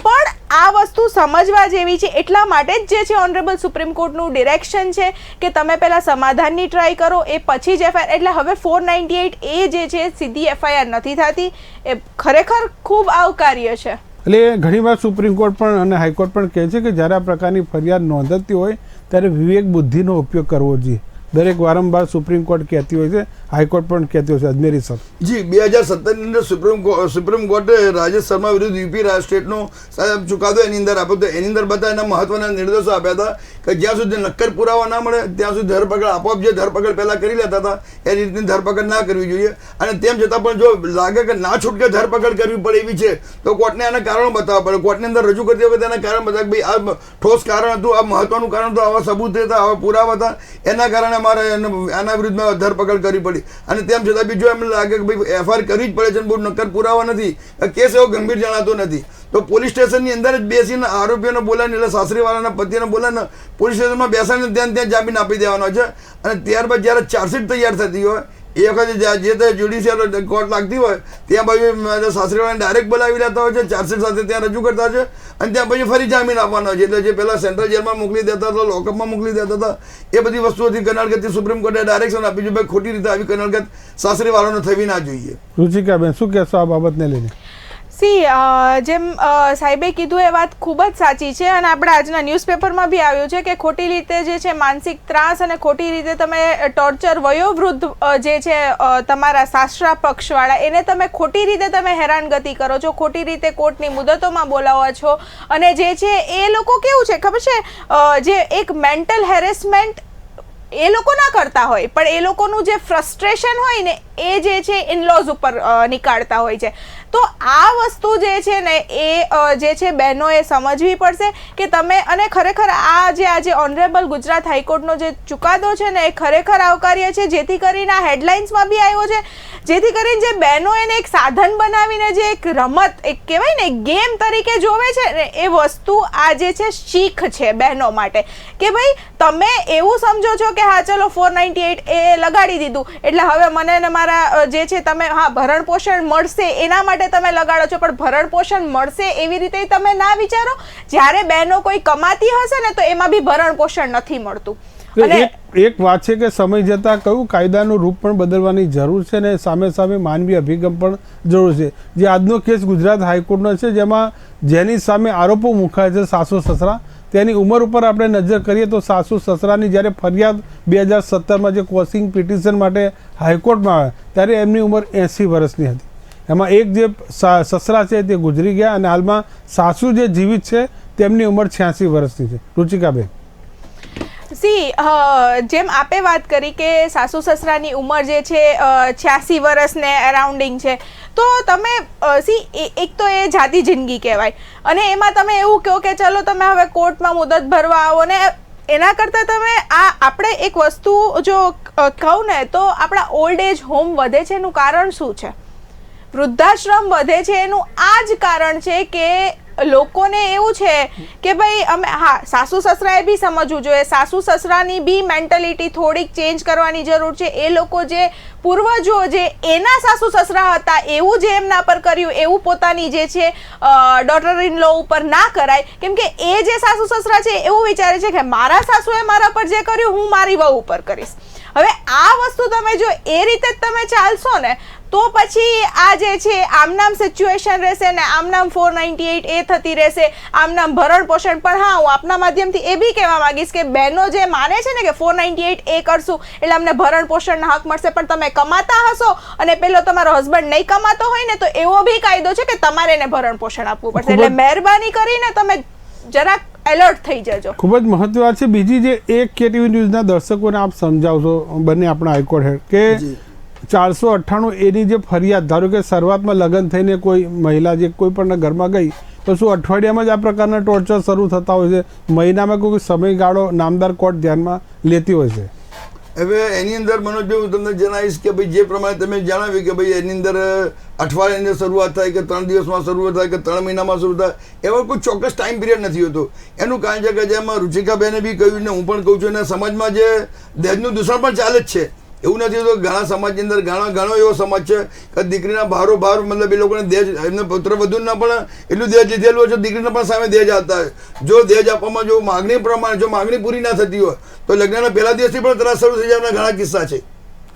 પણ આ વસ્તુ સમજવા જેવી છે, એટલા માટે જ જે છે ઓનરેબલ સુપ્રીમ કોર્ટનું ડિરેક્શન છે કે તમે પહેલાં સમાધાનની ટ્રાય કરો, એ પછી જ એફઆઈઆર. એટલે હવે 498 એ જે છે સીધી એફઆઈઆર નથી થતી, એ ખરેખર ખૂબ આવકાર્ય છે. એટલે ઘણીવાર સુપ્રીમ કોર્ટ પણ અને હાઈકોર્ટ પણ કહે છે કે જ્યારે આ પ્રકારની ફરિયાદ નોંધાતી હોય ત્યારે વિવેક બુદ્ધિનો ઉપયોગ કરવો જોઈએ. દરેક વારંવાર સુપ્રીમ કોર્ટ કહેતી હોય છે, હાઈકોર્ટ પણ કહેતી હોય છે. અજમેરી સર જી, 2017ની અંદર સુપ્રીમ કોર્ટે રાજેશ શર્મા વિરુદ્ધ યુપી સ્ટેટનો ચુકાદો એની અંદર આપ્યો હતો. એની અંદર બધા એના મહત્વના નિર્દેશો આપ્યા હતા કે જ્યાં સુધી નક્કર પુરાવા ના મળે ત્યાં સુધી ધરપકડ આપોઆપ જે ધરપકડ પહેલાં કરી લેતા હતા એ રીતની ધરપકડ ના કરવી જોઈએ. અને તેમ છતાં પણ જો લાગે કે ના છૂટકે ધરપકડ કરવી પડે એવી છે તો કોર્ટને એના કારણો બતાવવા પડે. કોર્ટની અંદર રજૂ કરતી વખતે એના કારણ બતાવે કે ભાઈ આ ઠોસ કારણ હતું, આ મહત્વનું કારણ હતું, આવા સબૂત હતા, આવા પુરાવા હતા, એના કારણે અમારે આના વિરુદ્ધમાં ધરપકડ કરવી પડી. અને તેમ છતાં બી જો એમને લાગે કે ભાઈ એફઆઈઆર કરવી જ પડે છે, બહુ નક્કર પુરાવા નથી, કેસ એવો ગંભીર જણાતો નથી, તો પોલીસ સ્ટેશનની અંદર જ બેસીને આરોપીઓને બોલાવીને એટલે સાસરીવાળાના પતિને બોલાવીને પોલીસ સ્ટેશનમાં બેસાડીને ત્યાં જામીન આપી દેવાનો છે. અને ત્યારબાદ જ્યારે ચાર્જશીટ તૈયાર થતી હોય એ વખતે જે તે જ્યુડિશિયલ કોર્ટ લાગતી હોય ત્યાં બાજુ સાસરીવાળાને ડાયરેક્ટ બોલાવી લેતા હોય છે, ચાર્જશીટ સાથે ત્યાં રજૂ કરતા છે અને ત્યાં પછી ફરી જામીન આપવાનો છે. એટલે જે પહેલાં સેન્ટ્રલ જેલમાં મોકલી દેતા હતા, લોકઅપમાં મોકલી દેતા હતા, એ બધી વસ્તુઓથી કનડગતથી સુપ્રીમ કોર્ટે ડાયરેક્શન આપી છે ભાઈ ખોટી રીતે આવી કનડગત સાસરીવાળાને થવી ના જોઈએ. રુચિકાબેન શું કહેશો આ બાબતને લઈને? જેમ સાહેબે કીધું એ વાત ખૂબ જ સાચી છે, અને આપણે આજના ન્યૂઝપેપરમાં બી આવ્યું છે કે ખોટી રીતે જે છે માનસિક ત્રાસ અને ખોટી રીતે તમે ટોર્ચર, વયોવૃદ્ધ જે છે તમારા સાસરા પક્ષવાળા એને તમે ખોટી રીતે તમે હેરાનગતિ કરો છો, ખોટી રીતે કોર્ટની મુદતોમાં બોલાવો છો, અને જે છે એ લોકો કેવું છે ખબર છે, જે એક મેન્ટલ હેરેસમેન્ટ એ લોકો ના કરતા હોય પણ એ લોકોનું જે ફ્રસ્ટ્રેશન હોય ને એ જે છે ઇનલોઝ ઉપર નીકાળતા હોય છે. તો આ વસ્તુ જે છે ને એ જે છે બહેનોએ સમજવી પડશે કે તમે, અને ખરેખર આ જે આજે ઓનરેબલ ગુજરાત હાઈકોર્ટનો જે ચુકાદો છે ને એ ખરેખર આવકાર્ય છે, જેથી કરીને આ હેડલાઇન્સમાં બી આવ્યો છે, જેથી કરીને જે બહેનો એને એક સાધન બનાવીને જે એક રમત, એક કહેવાય ને ગેમ તરીકે જોવે છે ને, એ વસ્તુ આ જે છે શીખ છે બહેનો માટે કે ભાઈ તમે એવું સમજો છો કે હા ચલો 498 એ લગાડી દીધું એટલે હવે મને ને મારા જે છે તમે હા ભરણ પોષણ મળશે એના માટે તમે લગાડો છો, પણ ભરણ પોષણ મળશે એવી રીતે તમે ના વિચારો. જ્યારે બહેનો કોઈ કમાતી હશે ને તો એમાં બી ભરણ પોષણ નથી મળતું. અને એક વાત છે કે સમય જતાં કયું કાયદાનું રૂપ પણ બદલવાની જરૂર છે ને સામે સામે માનવી અભિગમ પણ જરૂર છે. જે આજનો કેસ ગુજરાત હાઈકોર્ટનો છે, જેમાં જેની સામે આરોપો મુકાય છે સાસુ સસરા, તેની ઉંમર ઉપર આપણે નજર કરીએ તો સાસુ સસરાની જ્યારે ફરિયાદ 2017માં જે કોસિંગ પિટિશન માટે હાઈકોર્ટમાં આવે ત્યારે એમની ઉંમર 80 વર્ષની હતી. એમાં એક જે સસરા છે તે ગુજરી ગયા અને હાલમાં સાસુ જે જીવિત છે તેમની ઉંમર 86 વર્ષની છે. રુચિકાબેન, જેમ આપે વાત કરી કે સાસુ સસરાની ઉંમર જે છે 86 વર્ષને અરાઉન્ડિંગ છે, તો તમે એક તો એ જાતિ જિંદગી કહેવાય, અને એમાં તમે એવું કહો કે ચલો તમે હવે કોર્ટમાં મુદત ભરવા આવો ને એના કરતાં તમે આપણે એક વસ્તુ જો કહું ને તો આપણા ઓલ્ડ એજ હોમ વધે છે એનું કારણ શું છે? વૃદ્ધાશ્રમ વધે છે એનું આ જ કારણ છે કે લોકોને એવું છે કે ભાઈ અમે સાસુ સસરાએ બી સમજવું જોઈએ, સાસુ સસરાની બી મેન્ટાલિટી થોડીક ચેન્જ કરવાની જરૂર છે. એ લોકો જે પૂર્વજો જે એના સાસુ સસરા હતા એવું જે એમના પર કર્યું એવું પોતાની જે છે ડોટર ઇન લો ઉપર ના કરાય, કેમ કે એ જે સાસુ સસરા છે એવું વિચારે છે કે મારા સાસુએ મારા પર જે કર્યું હું મારી વહુ ઉપર કરીશ. હવે આ વસ્તુ તમે જો એ રીતે જ તમે ચાલશો ને તો પછી આ જે છે આમનામ સિચ્યુએશન રહેશે ને આમનામ 498 એ થતી રહેશે, આમનામ ભરણ પોષણ. પણ હા, હું આપના માધ્યમથી એ બી કહેવા માંગીશ કે બહેનો જે માને છે ને કે 498 એ કરશું એટલે અમને ભરણ પોષણના હક મળશે, પણ તમે કમાતા હશો અને પેલો તમારો હસબન્ડ નહીં કમાતો હોય ને તો એવો બી કાયદો છે કે તમારે એને ભરણ પોષણ આપવું પડશે. એટલે મહેરબાની કરીને તમે જરાક એલર્ટ થઈ જજો. ખૂબ જ મહત્વ વાત છે. બીજી જે એક કેટીવી ન્યૂઝના દર્શકોને આપ સમજાવશો બંને આપણા હાઈકોર્ટ હેડ કે 498 એની જે ફરિયાદ, ધારો કે શરૂઆતમાં લગ્ન થઈને કોઈ મહિલા જે કોઈ પણ ઘરમાં ગઈ તો શું અઠવાડિયામાં જ આ પ્રકારના ટોર્ચર શરૂ થતા હોય છે? મહિનામાં કોઈ સમયગાળો નામદાર કોર્ટ ધ્યાનમાં લેતી હોય છે? હવે એની અંદર મનોજભાઈ હું તમને જણાવીશ કે ભાઈ જે પ્રમાણે તમે જણાવ્યું કે ભાઈ એની અંદર અઠવાડિયાની શરૂઆત થાય કે 3 દિવસમાં શરૂઆત થાય કે 3 મહિનામાં શરૂ થાય, એવો કોઈ ચોક્કસ ટાઈમ પિરિયડ નથી હોતો. એનું કારણ છે કે જેમાં રુચિકાબેને બી કહ્યું ને હું પણ કહું છું, અને સમાજમાં જે દહેજનું દૂષણ પણ ચાલે જ છે. એવું નથી તો ઘણા સમાજની અંદર ઘણો એવો સમાજ છે કે દીકરીના ભારો મતલબ એ લોકોને દહેજ, એમને પુત્ર વધુના પણ એટલું દહેજ લીધેલું હોય છે, દીકરીને પણ સામે દહેજ આપતા હોય. જો દહેજ આપવામાં જો માગણી પ્રમાણે જો માગણી પૂરી ના થતી હોય તો લગ્નના પહેલા દિવસથી પણ ત્રાસ શરૂ થઈ જવાના ઘણા કિસ્સા છે.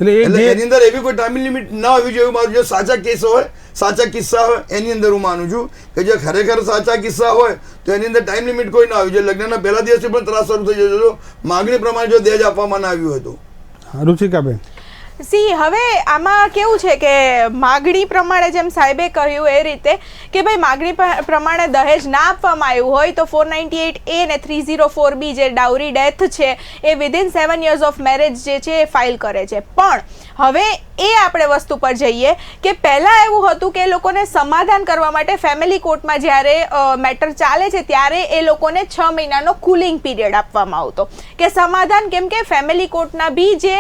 એટલે એની અંદર એવી કોઈ ટાઈમ લિમિટ ના હોવી જોઈએ મારું. જો સાચા કેસ હોય, સાચા કિસ્સા હોય એની અંદર હું માનું છું કે જે ખરેખર સાચા કિસ્સા હોય તો એની અંદર ટાઈમ લિમિટ કોઈ ના હોવી જોઈએ. લગ્નના પહેલા દિવસથી પણ ત્રાસ શરૂ થઈ જતો માગણી પ્રમાણે જો દહેજ આપવામાં ના આવ્યું હતું. રુચિકાબેન, હવે આમાં કેવું છે કે માગણી પ્રમાણે જેમ સાહેબે કહ્યું એ રીતે કે ભાઈ માગણી પ્રમાણે દહેજ ના આપવામાં આવ્યું હોય તો 498A ને 304B જે ડાઉરી ડેથ છે એ વિધિન 7 years ઓફ મેરેજ જે છે એ ફાઇલ કરે છે. પણ હવે એ આપણે વસ્તુ પર જઈએ કે પહેલાં એવું હતું કે એ લોકોને સમાધાન કરવા માટે ફેમિલી કોર્ટમાં જ્યારે મેટર ચાલે છે ત્યારે એ લોકોને 6 મહિનાનો કુલિંગ પીરિયડ આપવામાં આવતો કે સમાધાન, કેમ કે ફેમિલી કોર્ટના બી જે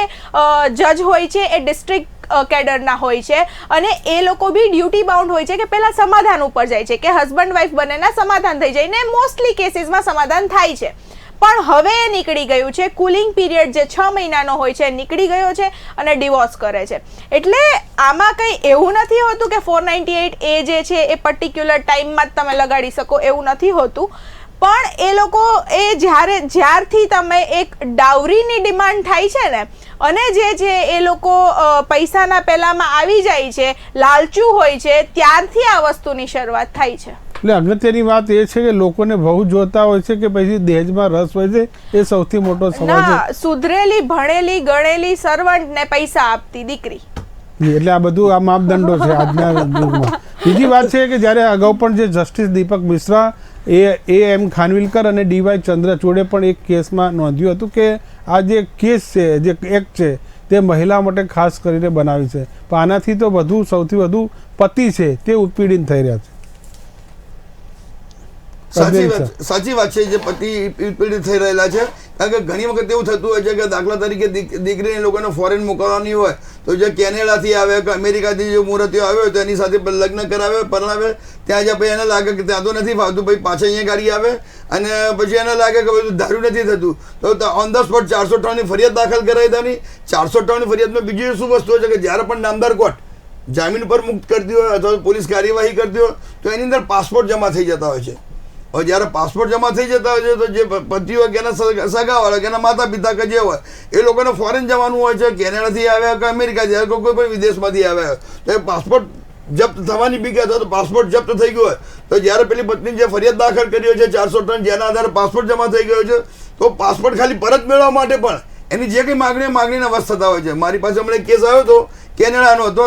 જજ હોય છે એ ડિસ્ટ્રિક્ટ કેડરના હોય છે અને એ લોકો બી ડ્યુટી બાઉન્ડ હોય છે કે પહેલાં સમાધાન ઉપર જાય છે કે હસબન્ડ વાઈફ બંનેના સમાધાન થઈ જાય ને મોસ્ટલી કેસીસમાં સમાધાન થાય છે. પણ હવે એ નીકળી ગયું છે, કુલિંગ પીરિયડ જે 6 મહિનાનો હોય છે નીકળી ગયો છે અને ડિવોર્સ કરે છે. એટલે આમાં કંઈ એવું નથી હોતું કે 498A જે છે એ પર્ટિક્યુલર ટાઈમમાં જ તમે લગાડી શકો, એવું નથી હોતું. પણ એ લોકો જ્યારથી તમે એક ડાઉરીની ડિમાન્ડ થાય છે ને અને જે છે એ લોકો પૈસાના પહેલામાં આવી જાય છે, લાલચુ હોય છે, ત્યારથી આ વસ્તુની શરૂઆત થાય છે. એટલે અગત્યની વાત એ છે કે લોકોને બહુ જોતા હોય છે કે પછી દહેજમાં રસ હોય છે, એ સૌથી મોટો સવાલ છે. સુધરેલી ભણેલી ગણેલી સર્વન્ટ ને પૈસા આપતી દીકરી, એટલે આ બધું આ માપદંડો છે આજના યુગમાં. બીજી વાત છે કે જ્યારે અગાઉ પણ જે જસ્ટિસ દીપક મિશ્રા એમ ખાનવિલકર અને ડીવાય ચંદ્રચૂડે પણ એક કેસમાં નોંધ્યું હતું કે આ જે કેસ છે, જે એક્ટ છે તે મહિલા માટે ખાસ કરીને બનાવી છે. પણ આનાથી તો સૌથી વધુ પતિ છે તે ઉત્પીડિત થઈ રહ્યા છે. સાચી વાત છે. જે પતિ પીડિત થઈ રહેલા છે, કારણ કે ઘણી વખત એવું થતું હોય છે કે દાખલા તરીકે દીકરીને લોકોને ફોરેન મોકલવાની હોય તો જે કેનેડાથી આવે કે અમેરિકાથી જે મુહૂર્તિઓ આવ્યો હોય તો એની સાથે લગ્ન કરાવે, પરણાવે, ત્યાં જ્યાં પછી એને લાગે કે ત્યાં તો નથી ફાવતું, પછી પાછા અહીંયા ગાડી આવે અને પછી એને લાગે કે બધું ધાર્યું નથી થતું તો ઓન ધ સ્પોટ 458ની ફરિયાદ દાખલ કરાવી દેવાની. 458ની ફરિયાદમાં બીજી શું વસ્તુ છે કે જ્યારે પણ નામદાર કોર્ટ જામીન પર મુક્ત કરતી હોય અથવા પોલીસ કાર્યવાહી કરતી હોય તો એની અંદર પાસપોર્ટ જમા થઈ જતા હોય છે. હવે જ્યારે પાસપોર્ટ જમા થઈ જતા હોય છે તો જે પતિ હોય કે એના સગાવાળા કે એના માતા પિતા કે જે હોય એ લોકોને ફોરેન જવાનું હોય છે, કેનેડાથી આવ્યા કે અમેરિકાથી આવ્યા કોઈ પણ વિદેશમાંથી આવ્યા તો એ પાસપોર્ટ જપ્ત થવાની બીક અથવા તો પાસપોર્ટ જપ્ત થઈ ગયો હોય તો જ્યારે પેલી પત્ની જે ફરિયાદ દાખલ કરી હોય છે 458 જેના આધારે પાસપોર્ટ જમા થઈ ગયો છે તો પાસપોર્ટ ખાલી પરત મેળવવા માટે પણ એની જે કંઈ માગણીના વશ થતા હોય છે. મારી પાસે હમણાં કેસ આવ્યો હતો, કેનેડાનો હતો,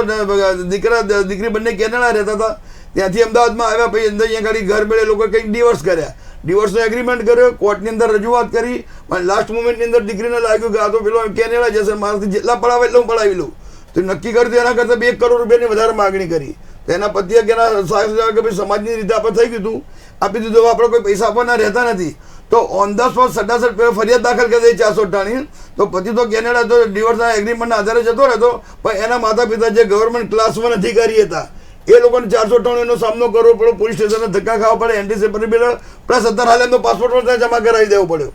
દીકરી બંને કેનેડા રહેતા હતા, ત્યાંથી અમદાવાદમાં આવ્યા, પછી અંદર અહીંયા ગાડી ઘર મેળે લોકો કંઈક ડિવોર્સ કર્યા, ડિવોર્સનો એગ્રીમેન્ટ કર્યો, કોર્ટની અંદર રજૂઆત કરી, પણ લાસ્ટ મોમેન્ટની અંદર દીકરીને લાગ્યું કે આ તો પેલો કેનેડા જશે, મારાથી જેટલા પડાવે એટલું હું પડાવી લઉં, તો નક્કી કર્યું એના કરતાં 2 કરોડ રૂપિયાની વધારે માગણી કરી. તો એના પતિએ કે એના સાહેબ કે ભાઈ સમાજની રીતે આપણે થઈ ગયું આપી દીધું, આપણે કોઈ પૈસા આપવાના રહેતા નથી. તો ઓન ધ સ્પોટ સટાસટ ફરિયાદ દાખલ કરી દઈ 458. તો પતિ તો કેનેડા તો ડિવોર્સના એગ્રીમેન્ટના આધારે જતો રહેતો, પણ એના માતા પિતા જે ગવર્મેન્ટ ક્લાસ 1 અધિકારી હતા એ લોકોને 458નો સામનો કરવો પડ્યો, પોલીસ સ્ટેશનને ધક્કા ખાવા પડે, એન્ટિસિપેટરી બિલ પ્લસ અત્યારે હાલ એમનો પાસપોર્ટ પણ જમા કરાવી દેવો પડ્યો.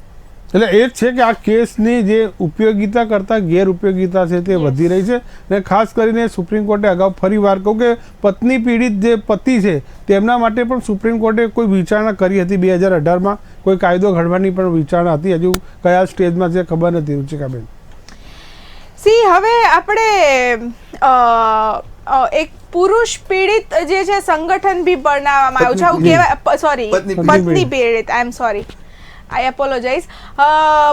એટલે એ જ છે કે આ કેસની જે ઉપયોગિતા કરતાં ગેરઉપયોગિતા છે તે વધી રહી છે. અને ખાસ કરીને સુપ્રીમ કોર્ટે અગાઉ ફરી વાર કહું કે પત્ની પીડિત જે પતિ છે તેમના માટે પણ સુપ્રીમ કોર્ટે કોઈ વિચારણા કરી હતી 2018માં, કોઈ કાયદો ઘડવાની પણ વિચારણા હતી. હજુ કયા સ્ટેજમાં છે ખબર નથી રૂચિકાબેન. હવે આપણે એક પુરુષ પીડિત જે છે સંગઠન બી બનાવવામાં આવ્યું છે, આવું કહેવાય, સોરી પત્ની પીડિત, આઈ એમ સોરી, આઈ એપોલોજાઇઝ.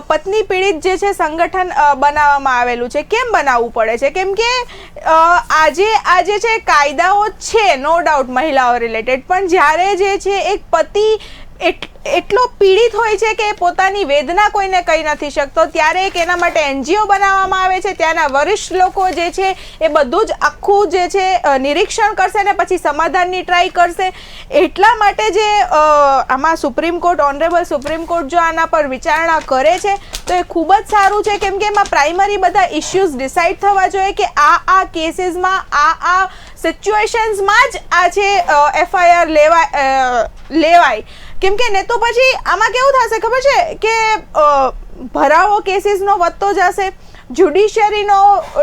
પત્ની પીડિત જે છે સંગઠન બનાવવામાં આવેલું છે. કેમ બનાવવું પડે છે? કેમ કે આજે છે કાયદાઓ છે નો ડાઉટ મહિલાઓ રિલેટેડ, પણ જ્યારે જે છે એક પતિ એટલો પીડિત હોય છે કે પોતાની વેદના કોઈને કહી નથી શકતો, ત્યારે એક એના માટે NGO બનાવવામાં આવે છે. ત્યાંના વરિષ્ઠ લોકો જે છે એ બધું જ આખું જે છે નિરીક્ષણ કરશે ને પછી સમાધાનની ટ્રાય કરશે. એટલા માટે જે આમાં supreme court, honourable supreme court જો આના પર વિચારણા કરે છે તો એ ખૂબ જ સારું છે, કેમ કે એમાં પ્રાઇમરી બધા ઇશ્યુઝ ડિસાઇડ થવા જોઈએ કે આ કેસીસમાં આ સિચ્યુએશન્સમાં જ આ છે FIR લેવાય. કેમ કે ને તો પછી આમાં કેવું થશે ખબર છે કે ભરાવો કેસીસનો વધતો જશે, જ્યુડિશિયરીનો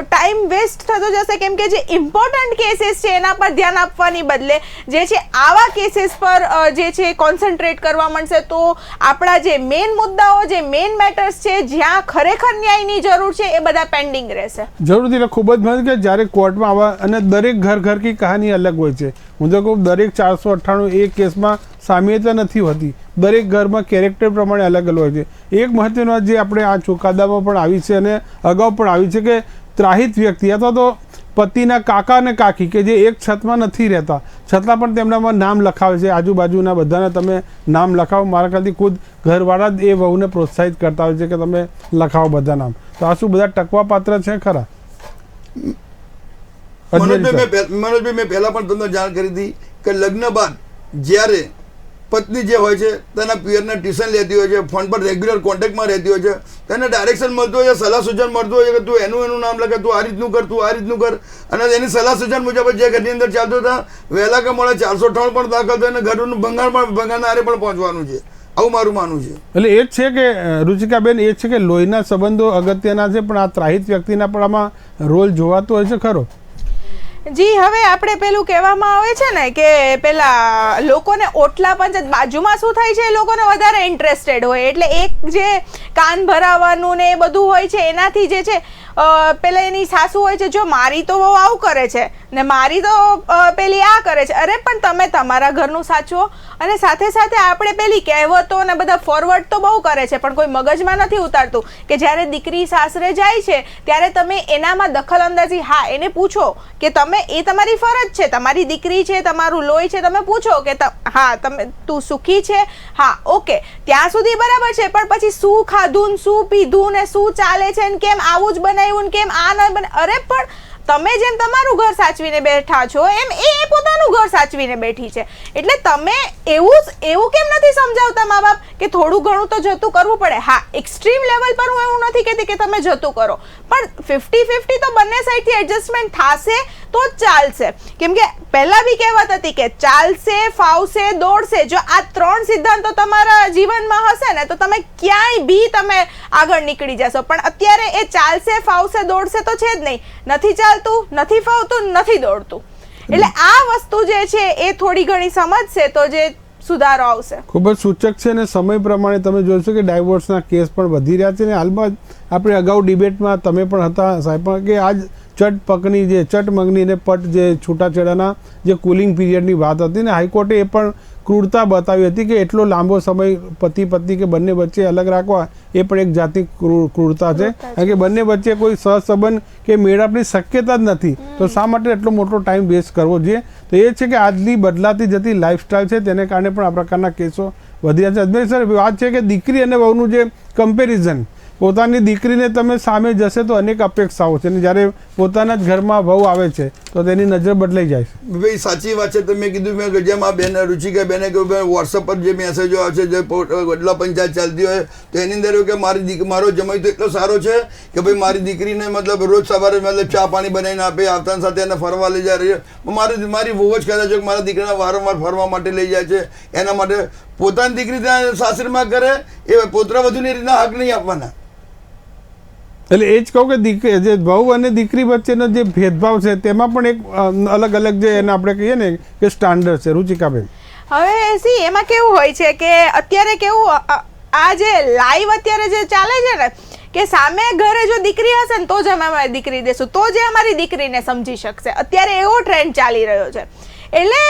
ટાઈમ વેસ્ટ થતો જશે, કેમ કે જે ઇમ્પોર્ટન્ટ કેસીસ છે એના પર ધ્યાન આપવાની બદલે જે છે આવા કેસીસ પર જે છે કોન્સન્ટ્રેટ કરવા માંડશે, તો આપણા જે મેઇન મુદ્દાઓ, જે મેઇન મેટર્સ છે, જ્યાં ખરેખર ન્યાયની જરૂર છે એ બધા પેન્ડિંગ રહેશે. જરૂરથી એટલે ખૂબ જ મહત્વ કે જ્યારે કોર્ટમાં આવા, અને દરેક ઘર કી કહાની અલગ હોય છે. હું તો કહું દરેક 498 એક કેસમાં સામ્યતા નથી હોતી, દરેક ઘરમાં કેરેક્ટર પ્રમાણે અલગ અલગ હોય છે. એક મહત્વની વાત જે આપણે આ ચુકાદામાં પણ આવી છે અને અગાઉ પણ આવી છે કે ત્રાહિત વ્યક્તિ અથવા તો પતિના કાકા અને કાકી કે જે એક છતમાં નથી રહેતા છતાં પણ તેમનામાં નામ લખાવે છે, આજુબાજુના બધાને તમે નામ લખાવો. મારા ખ્યાલથી ખુદ ઘરવાળા જ એ વહુને પ્રોત્સાહિત કરતા હોય છે કે તમે લખાવો બધા નામ. તો આ શું બધા ટકવા પાત્ર છે ખરા? મનોજભાઈ, મેં પહેલા પણ તમને જાણ કરી હતી કે લગ્ન બાદ જ્યારે પત્ની જે હોય છે તેના પિયરને ટ્યુશન લેતી હોય છે, ફોન પર રેગ્યુલર કોન્ટેક્ટમાં રહેતી હોય છે, તેને ડાયરેક્શન મળતું હોય છે, સલાહ સૂચન મળતું હોય છે કે તું એનું નામ લખે, તું આ રીતનું કર, તું આ રીતનું કર, અને એની સલાહ સૂચન મુજબ જે ઘરની અંદર ચાલતું હતા વહેલા કે મોડા 498 પણ દાખલ થાય અને ઘરનું ભંગારના આરે પણ પહોંચવાનું છે, આવું મારું માનવું છે. એટલે એ જ છે કે રુચિકાબેન, એ છે કે લોહીના સંબંધો અગત્યના છે, પણ આ ત્રાહિત વ્યક્તિના પણ આમાં રોલ જોવાતો હોય છે ખરો? જી, હવે આપણે પેલું કહેવામાં આવે છે ને કે પેલા લોકોને ઓટલા પંચાયત બાજુમાં શું થાય છે એ લોકોને વધારે ઇન્ટરેસ્ટેડ હોય, એટલે એક જે કાન ભરાવાનું ને એ બધું હોય છે એનાથી જે છે પેલા એની સાસુ હોય છે, જો મારી તો બહુ આવું કરે છે ને મારી તો પેલી આ કરે છે. અરે પણ તમે તમારા ઘરનું સાચવો, અને સાથે સાથે આપણે પેલી કહેવતો ને બધા ફોરવર્ડ તો બહુ કરે છે પણ કોઈ મગજમાં નથી ઉતારતું કે જ્યારે દીકરી સાસરે જાય છે ત્યારે તમે એનામાં દખલ અંદાજી, હા એને પૂછો કે તમે, એ તમારી ફરજ છે, તમારી દીકરી છે, તમારું લોહી છે, તમે પૂછો કે હા તમે તું સુખી છે, હા ઓકે ત્યાં સુધી બરાબર છે, પણ પછી શું ખાધું ને શું પીધું ને શું ચાલે છે ને કેમ આવું જ બનાવ્યું ને કેમ આ ન બને, અરે પણ તમે જેમ તમારું ઘર સાચવીને બેઠા છો એમ એ પોતાનું ઘર સાચવીને બેઠી છે. એટલે તમે એવું કેમ નથી સમજાવતા મા બાપ કે થોડું ઘણું તો જતું કરવું પડે. હા એક્સ્ટ્રીમ લેવલ પર હું એવું નથી કહેતી કે તમે જતું કરો, પણ 50-50 તો બંને સાઈડથી એડજસ્ટમેન્ટ થશે તો જ ચાલશે. કેમ કે પહેલા બી કહેવત હતી કે ચાલશે, ફાવશે, દોડશે, જો આ 3 સિદ્ધાંતો તમારા જીવનમાં હશે ને તો તમે ક્યાંય બી તમે આગળ નીકળી જશો. પણ અત્યારે એ ચાલશે, ફાવશે, દોડશે તો છે જ નહીં, નથી ચાલતું, નથી ફાવતું, નથી દોડતું. એટલે આ વસ્તુ જે છે એ થોડી ઘણી સમજશે તો જે સુધારો આવશે. ખૂબ જ સૂચક છે અને સમય પ્રમાણે તમે જોશો કે ડાયવોર્સના કેસ પણ વધી રહ્યા છે. અને હાલમાં આપણે અગાઉ ડિબેટમાં તમે પણ હતા સાહેબ પણ કે આજ ચટપકની જે ચટમંગની ને પટ જે છૂટાછેડાના જે કુલિંગ પીરિયડની વાત હતી ને હાઈકોર્ટે એ પણ ક્રૂરતા બતાવી હતી કે એટલો લાંબો સમય પતિ પત્ની કે બંને વચ્ચે અલગ રાખવા એ પણ એક જાતની ક્રૂરતા છે. કારણ કે બંને વચ્ચે કોઈ સહસંબંધ કે મેળાપની શક્યતા જ નથી, તો શા માટે એટલો મોટો ટાઈમ વેસ્ટ કરવો જોઈએ? તો એ છે કે આજની બદલાતી જતી લાઈફસ્ટાઈલ છે તેને કારણે પણ આ પ્રકારના કેસો વધી રહ્યા છે. અજમેર સર, વાત છે કે દીકરી અને વહુનું જે કમ્પેરિઝન, પોતાની દીકરીને તમે સામે જશે તો અનેક અપેક્ષાઓ છે, અને જ્યારે પોતાના જ ઘરમાં વહુ આવે છે તો તેની નજર બદલાઈ જાય છે. ભાઈ સાચી વાત છે. તમે કીધું મેં જેમ આ બેન રુચિકા બેને કહ્યું વોટ્સઅપ પર જે મેસેજો આવે છે, જે વડલા પંચાયત ચાલતી હોય તો એની અંદર એવું કે મારો જમાઈ તો એટલો સારો છે કે ભાઈ મારી દીકરીને મતલબ રોજ સવારે મતલબ ચા પાણી બનાવીને આપે, આવતા સાથે એને ફરવા લઈ જાય. મારી વહુ જ કહે છે કે મારા દીકરાને વારંવાર ફરવા માટે લઈ જાય છે. એના માટે પોતાની દીકરી ત્યાં સાસરીમાં કરે એ પુત્ર વધુની રીતના હક નહીં આપવાના. એટલે એ જ કહું કે દીકરી જે વહુ અને દીકરી વચ્ચેનો જે ભેદભાવ છે તેમાં પણ એક અલગ અલગ જે એને આપણે કહીએ ને કે સ્ટાન્ડર્ડ છે. રુચિકાબેન, હવે એમાં કેવું હોય છે કે અત્યારે કેવું આ જે લાઈવ અત્યારે જે ચાલે છે ને કે સામે ઘરે જો દીકરી હશે ને તો જ અમે અમારી દીકરી દેશું, તો જ અમારી દીકરીને સમજી શકશે. અત્યારે એવો ટ્રેન્ડ ચાલી રહ્યો છે. એટલે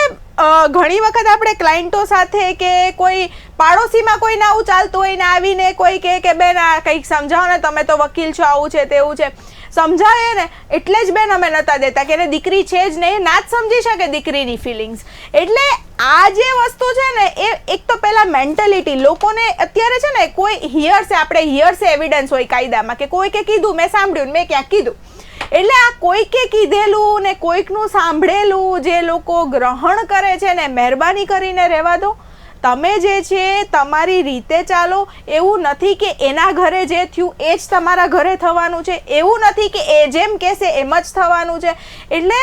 ઘણી વખત આપણે ક્લાયન્ટો સાથે કે કોઈ પાડોશીમાં કોઈને આવું ચાલતું હોય ને આવીને કોઈ કે બેન આ કંઈક સમજાવો ને, તમે તો વકીલ છો, આવું છે તેવું છે, સમજાવે ને એટલે જ બેન અમે નતા દેતા કે એને દીકરી છે જ નહીં, ના જ સમજી શકે દીકરીની ફિલિંગ્સ. એટલે આ જે વસ્તુ છે ને એ એક તો પહેલા મેન્ટાલિટી લોકોને અત્યારે છે ને કોઈ આપણે હિયરસે એવિડન્સ હોય કાયદામાં કે કોઈકે કીધું, મેં સાંભળ્યું, મેં ક્યાંક કીધું. એટલે આ કોઈકે કીધેલું ને કોઈકનું સાંભળેલું જે લોકો ગ્રહણ કરે છે ને મહેરબાની કરીને રહેવા દો. તમે જે છે તમારી રીતે ચાલો. એવું નથી કે એના ઘરે જે થયું એ જ તમારા ઘરે થવાનું છે, એવું નથી કે એ જેમ કહેશે એમ જ થવાનું છે. એટલે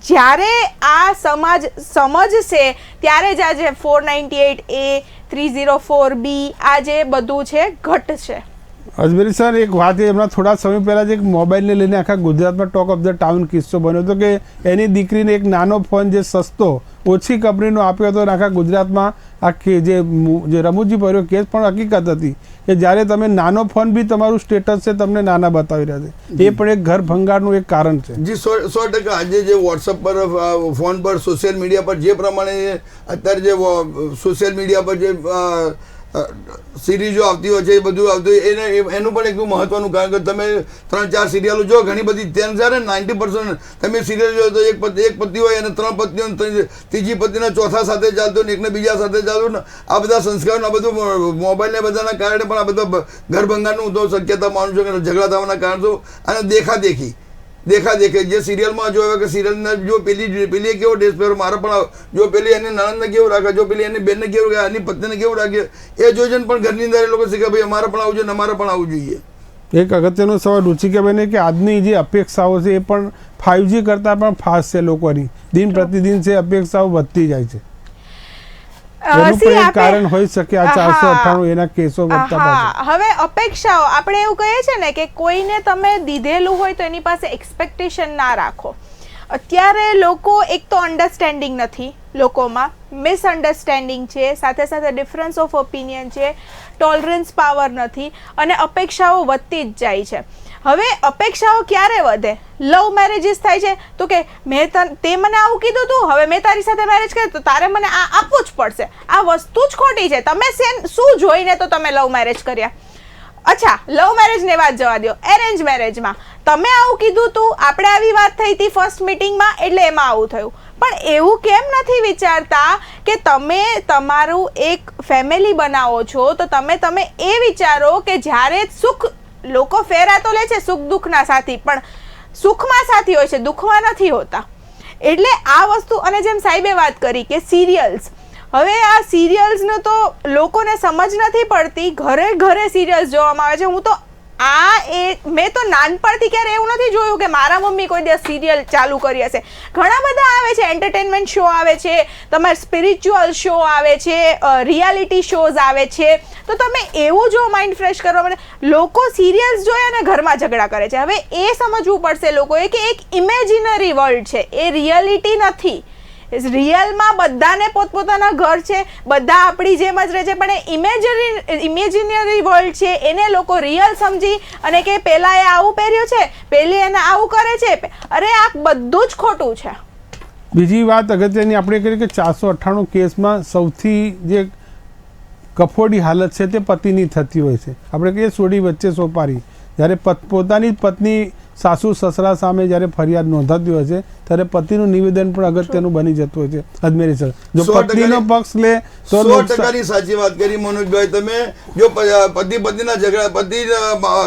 જ્યારે આ સમાજ સમજશે ત્યારે જ આ જે 498A 304B આ જે બધું છે ઘટશે. અજમેરી સર, એક વાત એ હમણાં થોડા સમય પહેલાં જ એક મોબાઈલને લઈને આખા ગુજરાતમાં ટોક ઓફ ધ ટાઉન કિસ્સો બન્યો હતો કે એની દીકરીને એક નાનો ફોન જે સસ્તો ઓછી કંપનીનો આપ્યો હતો. આખા ગુજરાતમાં આખી જે રમૂજી ભર્યો કેસ પણ હકીકત હતી કે જ્યારે તમે નાનો ફોન બી તમારું સ્ટેટસ છે તમને નાના બતાવી રહ્યા છે. એ પણ એક ઘર ભંગારનું એક કારણ છે. જી 100% આજે જે વોટ્સઅપ પર ફોન પર સોશિયલ મીડિયા પર જે પ્રમાણે અત્યારે જે સોશિયલ મીડિયા પર જે સિરીઝો આવતી હોય છે એ બધું આવતું હોય એનું પણ એક મહત્વનું કારણ કે તમે 3-4 સિરિયલો જો ઘણી બધી ત્યાં છે ને 90% તમે સિરિયલ જો તો એક પતિ હોય અને 3 પત્નીઓ, ત્રીજી પત્નીના ચોથા સાથે ચાલતું ને એકને બીજા સાથે ચાલતું ને આ બધા સંસ્કારો આ બધું મોબાઈલને બધાના કારણે પણ આ બધા ઘરભંગારનું તો શક્યતા માનું છું કે ઝઘડા થવાના કારણો અને દેખાદેખી જે સિરિયલમાં જોવે કે સિરિયલને જો પેલી કેવો ડ્રેસ પહેરો, મારે પણ જો પેલી એની નણંદને કેવું રાખે, જો પેલી એની બેનને કેવું રાખે, એની પત્નીને કેવું રાખે, એ જોઈને પણ ઘરની અંદર એ લોકો શીખે ભાઈ અમારે પણ આવું જોઈએ ને અમારે પણ આવું જોઈએ. એક અગત્યનો સવાલ રુચિકાબેન કે આજની જે અપેક્ષાઓ છે એ પણ 5G કરતાં પણ ફાસ્ટ છે. લોકોની દિન પ્રતિદિન છે અપેક્ષાઓ વધતી જાય છે. એનું પણ એક કારણ હોઈ શકે આ 498 એના કેસો વધતા પાછળ. હવે અપેક્ષાઓ આપણે એવું કહીએ છે ને કે કોઈને તમે દીધેલું હોય તો એની પાસે એક્સપેક્ટેશન ના રાખો. અત્યારે લોકો એક તો અન્ડરસ્ટેન્ડિંગ નથી, લોકોમાં મિસઅન્ડરસ્ટેન્ડિંગ છે, સાથે સાથે ડિફરન્સ ઓફ ઓપિનિયન છે, ટોલરન્સ પાવર નથી અને અપેક્ષાઓ વધતી જ જાય છે. હવે અપેક્ષાઓ ક્યારે વધે? લવ મેરેજીસ થાય છે તો કે તે મને આવું કીધું તું, હવે મેં તારી સાથે મેરેજ કર્યું તો તારે મને આ આપવું જ પડશે. આ વસ્તુ જ ખોટી છે. તમે શું જોઈને તો તમે લવ મેરેજ કર્યા? અચ્છા, લવ મેરેજને વાત જવા દો. એરેન્જ મેરેજમાં તમે આવું કીધું તું, આપણે આવી વાત થઈ હતી ફર્સ્ટ મીટિંગમાં, એટલે એમાં આવું થયું. પણ એવું કેમ નથી વિચારતા કે તમે તમારું એક ફેમિલી બનાવો છો તો તમે એ વિચારો કે જ્યારે સુખ, લોકો ફેરા તો લે છે સુખ દુઃખના સાથી, પણ સુખમાં સાથી હોય છે, દુઃખમાં નથી હોતા. એટલે આ વસ્તુ, અને જેમ સાહેબે વાત કરી કે સિરિયલ્સ, હવે આ સિરિયલ્સનો તો લોકોને સમજ નથી પડતી. ઘરે ઘરે સિરિયલ્સ જોવામાં આવે છે. હું તો મેં તો નાનપણથી ક્યારે એવું નથી જોયું કે મારા મમ્મી કોઈ દિવસ સિરિયલ ચાલુ કરી હશે. ઘણા બધા આવે છે, એન્ટરટેનમેન્ટ શો આવે છે, તમારે સ્પિરિચ્યુઅલ શો આવે છે, રિયાલિટી શોઝ આવે છે. તો તમે એવું જો માઇન્ડ ફ્રેશ કરવા માટે લોકો સિરિયલ્સ જોઈ અને ઘરમાં ઝઘડા કરે છે. હવે એ સમજવું પડશે લોકોએ કે એક ઇમેજિનરી વર્લ્ડ છે, એ રિયાલિટી નથી. રિયલમાં બધાને પોતપોતાના ઘર છે, બધા આપણી જેમ જ રહે છે, પણ એ ઇમેજિનરી વર્લ્ડ છે, એને લોકો રિયલ સમજી અને કે પેલા એ આવું પહેર્યું છે, પેલી એને આવું કરે છે. અરે આ બધું જ ખોટું છે. બીજી વાત અગત્યની આપણે કરી કે 498 કેસમાં સૌથી જે કફોડી હાલત છે તે પતિની થતી હોય છે. આપણે કહીએ સોડી વચ્ચે સોપારી. જ્યારે પોતાની પત્ની સાસુ સસરા સામે જ્યારે ફરિયાદ નોંધાતી હોય છે ત્યારે પતિનું નિવેદન પણ અગત્યનું બની જતું હોય છે. અજમેરી સર, જો પત્નીનો પક્ષ લે તો 100% સાચી વાત કરી મનોજભાઈ તમે. જો પતિના ઝઘડા, પતિ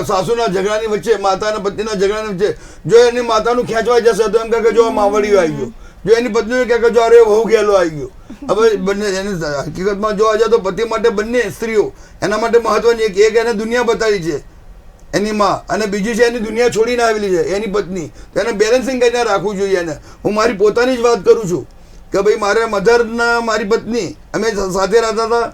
સાસુના ઝઘડાની વચ્ચે, માતાના પતિના ઝઘડાની વચ્ચે જો એની માતાનું ખેંચવાઈ જશે તો એમ કહે કે જો માવડીઓ આવી ગયો, જો એની પત્ની કહે કે જો અરે બહુ ગેલો આવી ગયો. હવે બંને એની હકીકતમાં જોવા જાય તો પતિ માટે બંને સ્ત્રીઓ એના માટે મહત્વની, એક એને દુનિયા બતાવી છે એની માં, અને બીજી છે એની દુનિયા છોડીને આવેલી છે એની પત્ની. તો એને બેલેન્સિંગ કરીને રાખવું જોઈએ. એને હું મારી પોતાની જ વાત કરું છું કે ભાઈ મારા મધરના, મારી પત્ની, અમે સાથે રહેતા હતા,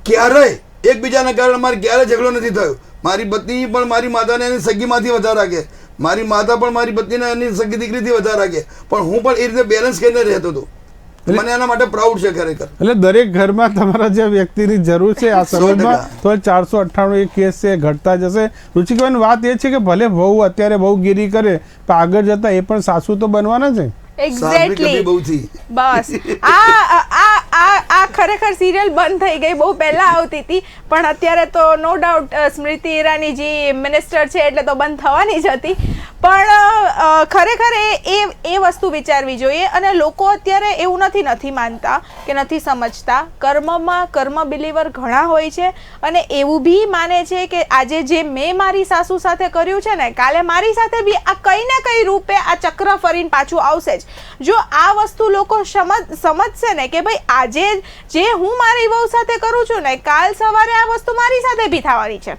ક્યારેય એકબીજાના કારણે મારે ક્યારેય ઝઘડો નથી થયો. મારી પત્ની પણ મારી માતાને એની સગીમાંથી વધારે રાખે, મારી માતા પણ મારી પત્નીને એની સગી દીકરીથી વધારે રાખે, પણ હું પણ એ રીતે બેલેન્સ કરીને રહેતો હતો. મને એના માટે પ્રાઉડ છે ખરેખર. એટલે દરેક ઘરમાં તમારા જે વ્યક્તિની જરૂર છે આ સમાજમાં, તો 498 એક કેસ છે ઘટતા જશે. રુચિકાબેન, વાત એ છે કે ભલે વહુ અત્યારે બહુગીરી કરે પણ આગળ જતા એ પણ સાસુ તો બનવાના છે. એક્ઝેક્ટલી, બસ આ ખરેખર સિરિયલ બંધ થઈ ગઈ, બહુ પહેલા આવતી હતી, પણ અત્યારે તો નો ડાઉટ સ્મૃતિ ઈરાનીજી મિનિસ્ટર છે એટલે તો બંધ થવાની જ હતી. પણ ખરેખર એ વસ્તુ વિચારવી જોઈએ. અને લોકો અત્યારે એવું નથી માનતા કે નથી સમજતા. કર્મ બિલીવર ઘણા હોય છે અને એવું બી માને છે કે આજે જે મેં મારી સાસુ સાથે કર્યું છે ને, કાલે મારી સાથે બી આ કઈ ને કઈ રૂપે આ ચક્ર ફરીને પાછું આવશે જ. જો આ વસ્તુ લોકો સમજશે ને કે ભાઈ આજે જે હું મારી વહુ સાથે કરું છું ને, કાલ સવારે આ વસ્તુ મારી સાથે બી થવાની છે.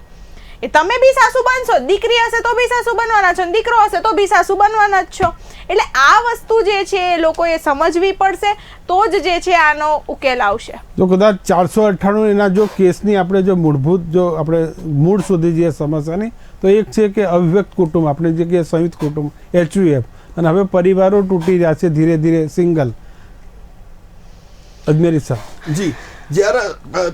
એ તમે બી સાસુ બનશો, દીકરી હશે તો બી સાસુ બનવાના છો, દીકરો હશે તો બી સાસુ બનવાના જ છો. એટલે આ વસ્તુ જે છે એ લોકોએ સમજવી પડશે, તો જ જે છે આનો ઉકેલ આવશે. જો કદાચ 498 એના જો કેસની આપણે જો મૂળભૂત, જો આપણે મૂળ સુધી જઈએ સમસ્યાની, તો એક છે કે અવિભક્ત કુટુંબ, આપણે જે કે સંયુક્ત કુટુંબ HUF, અને હવે પરિવારો તૂટી રહ્યા છે ધીરે ધીરે સિંગલ. અજમેરી સાહેબ જી, જ્યારે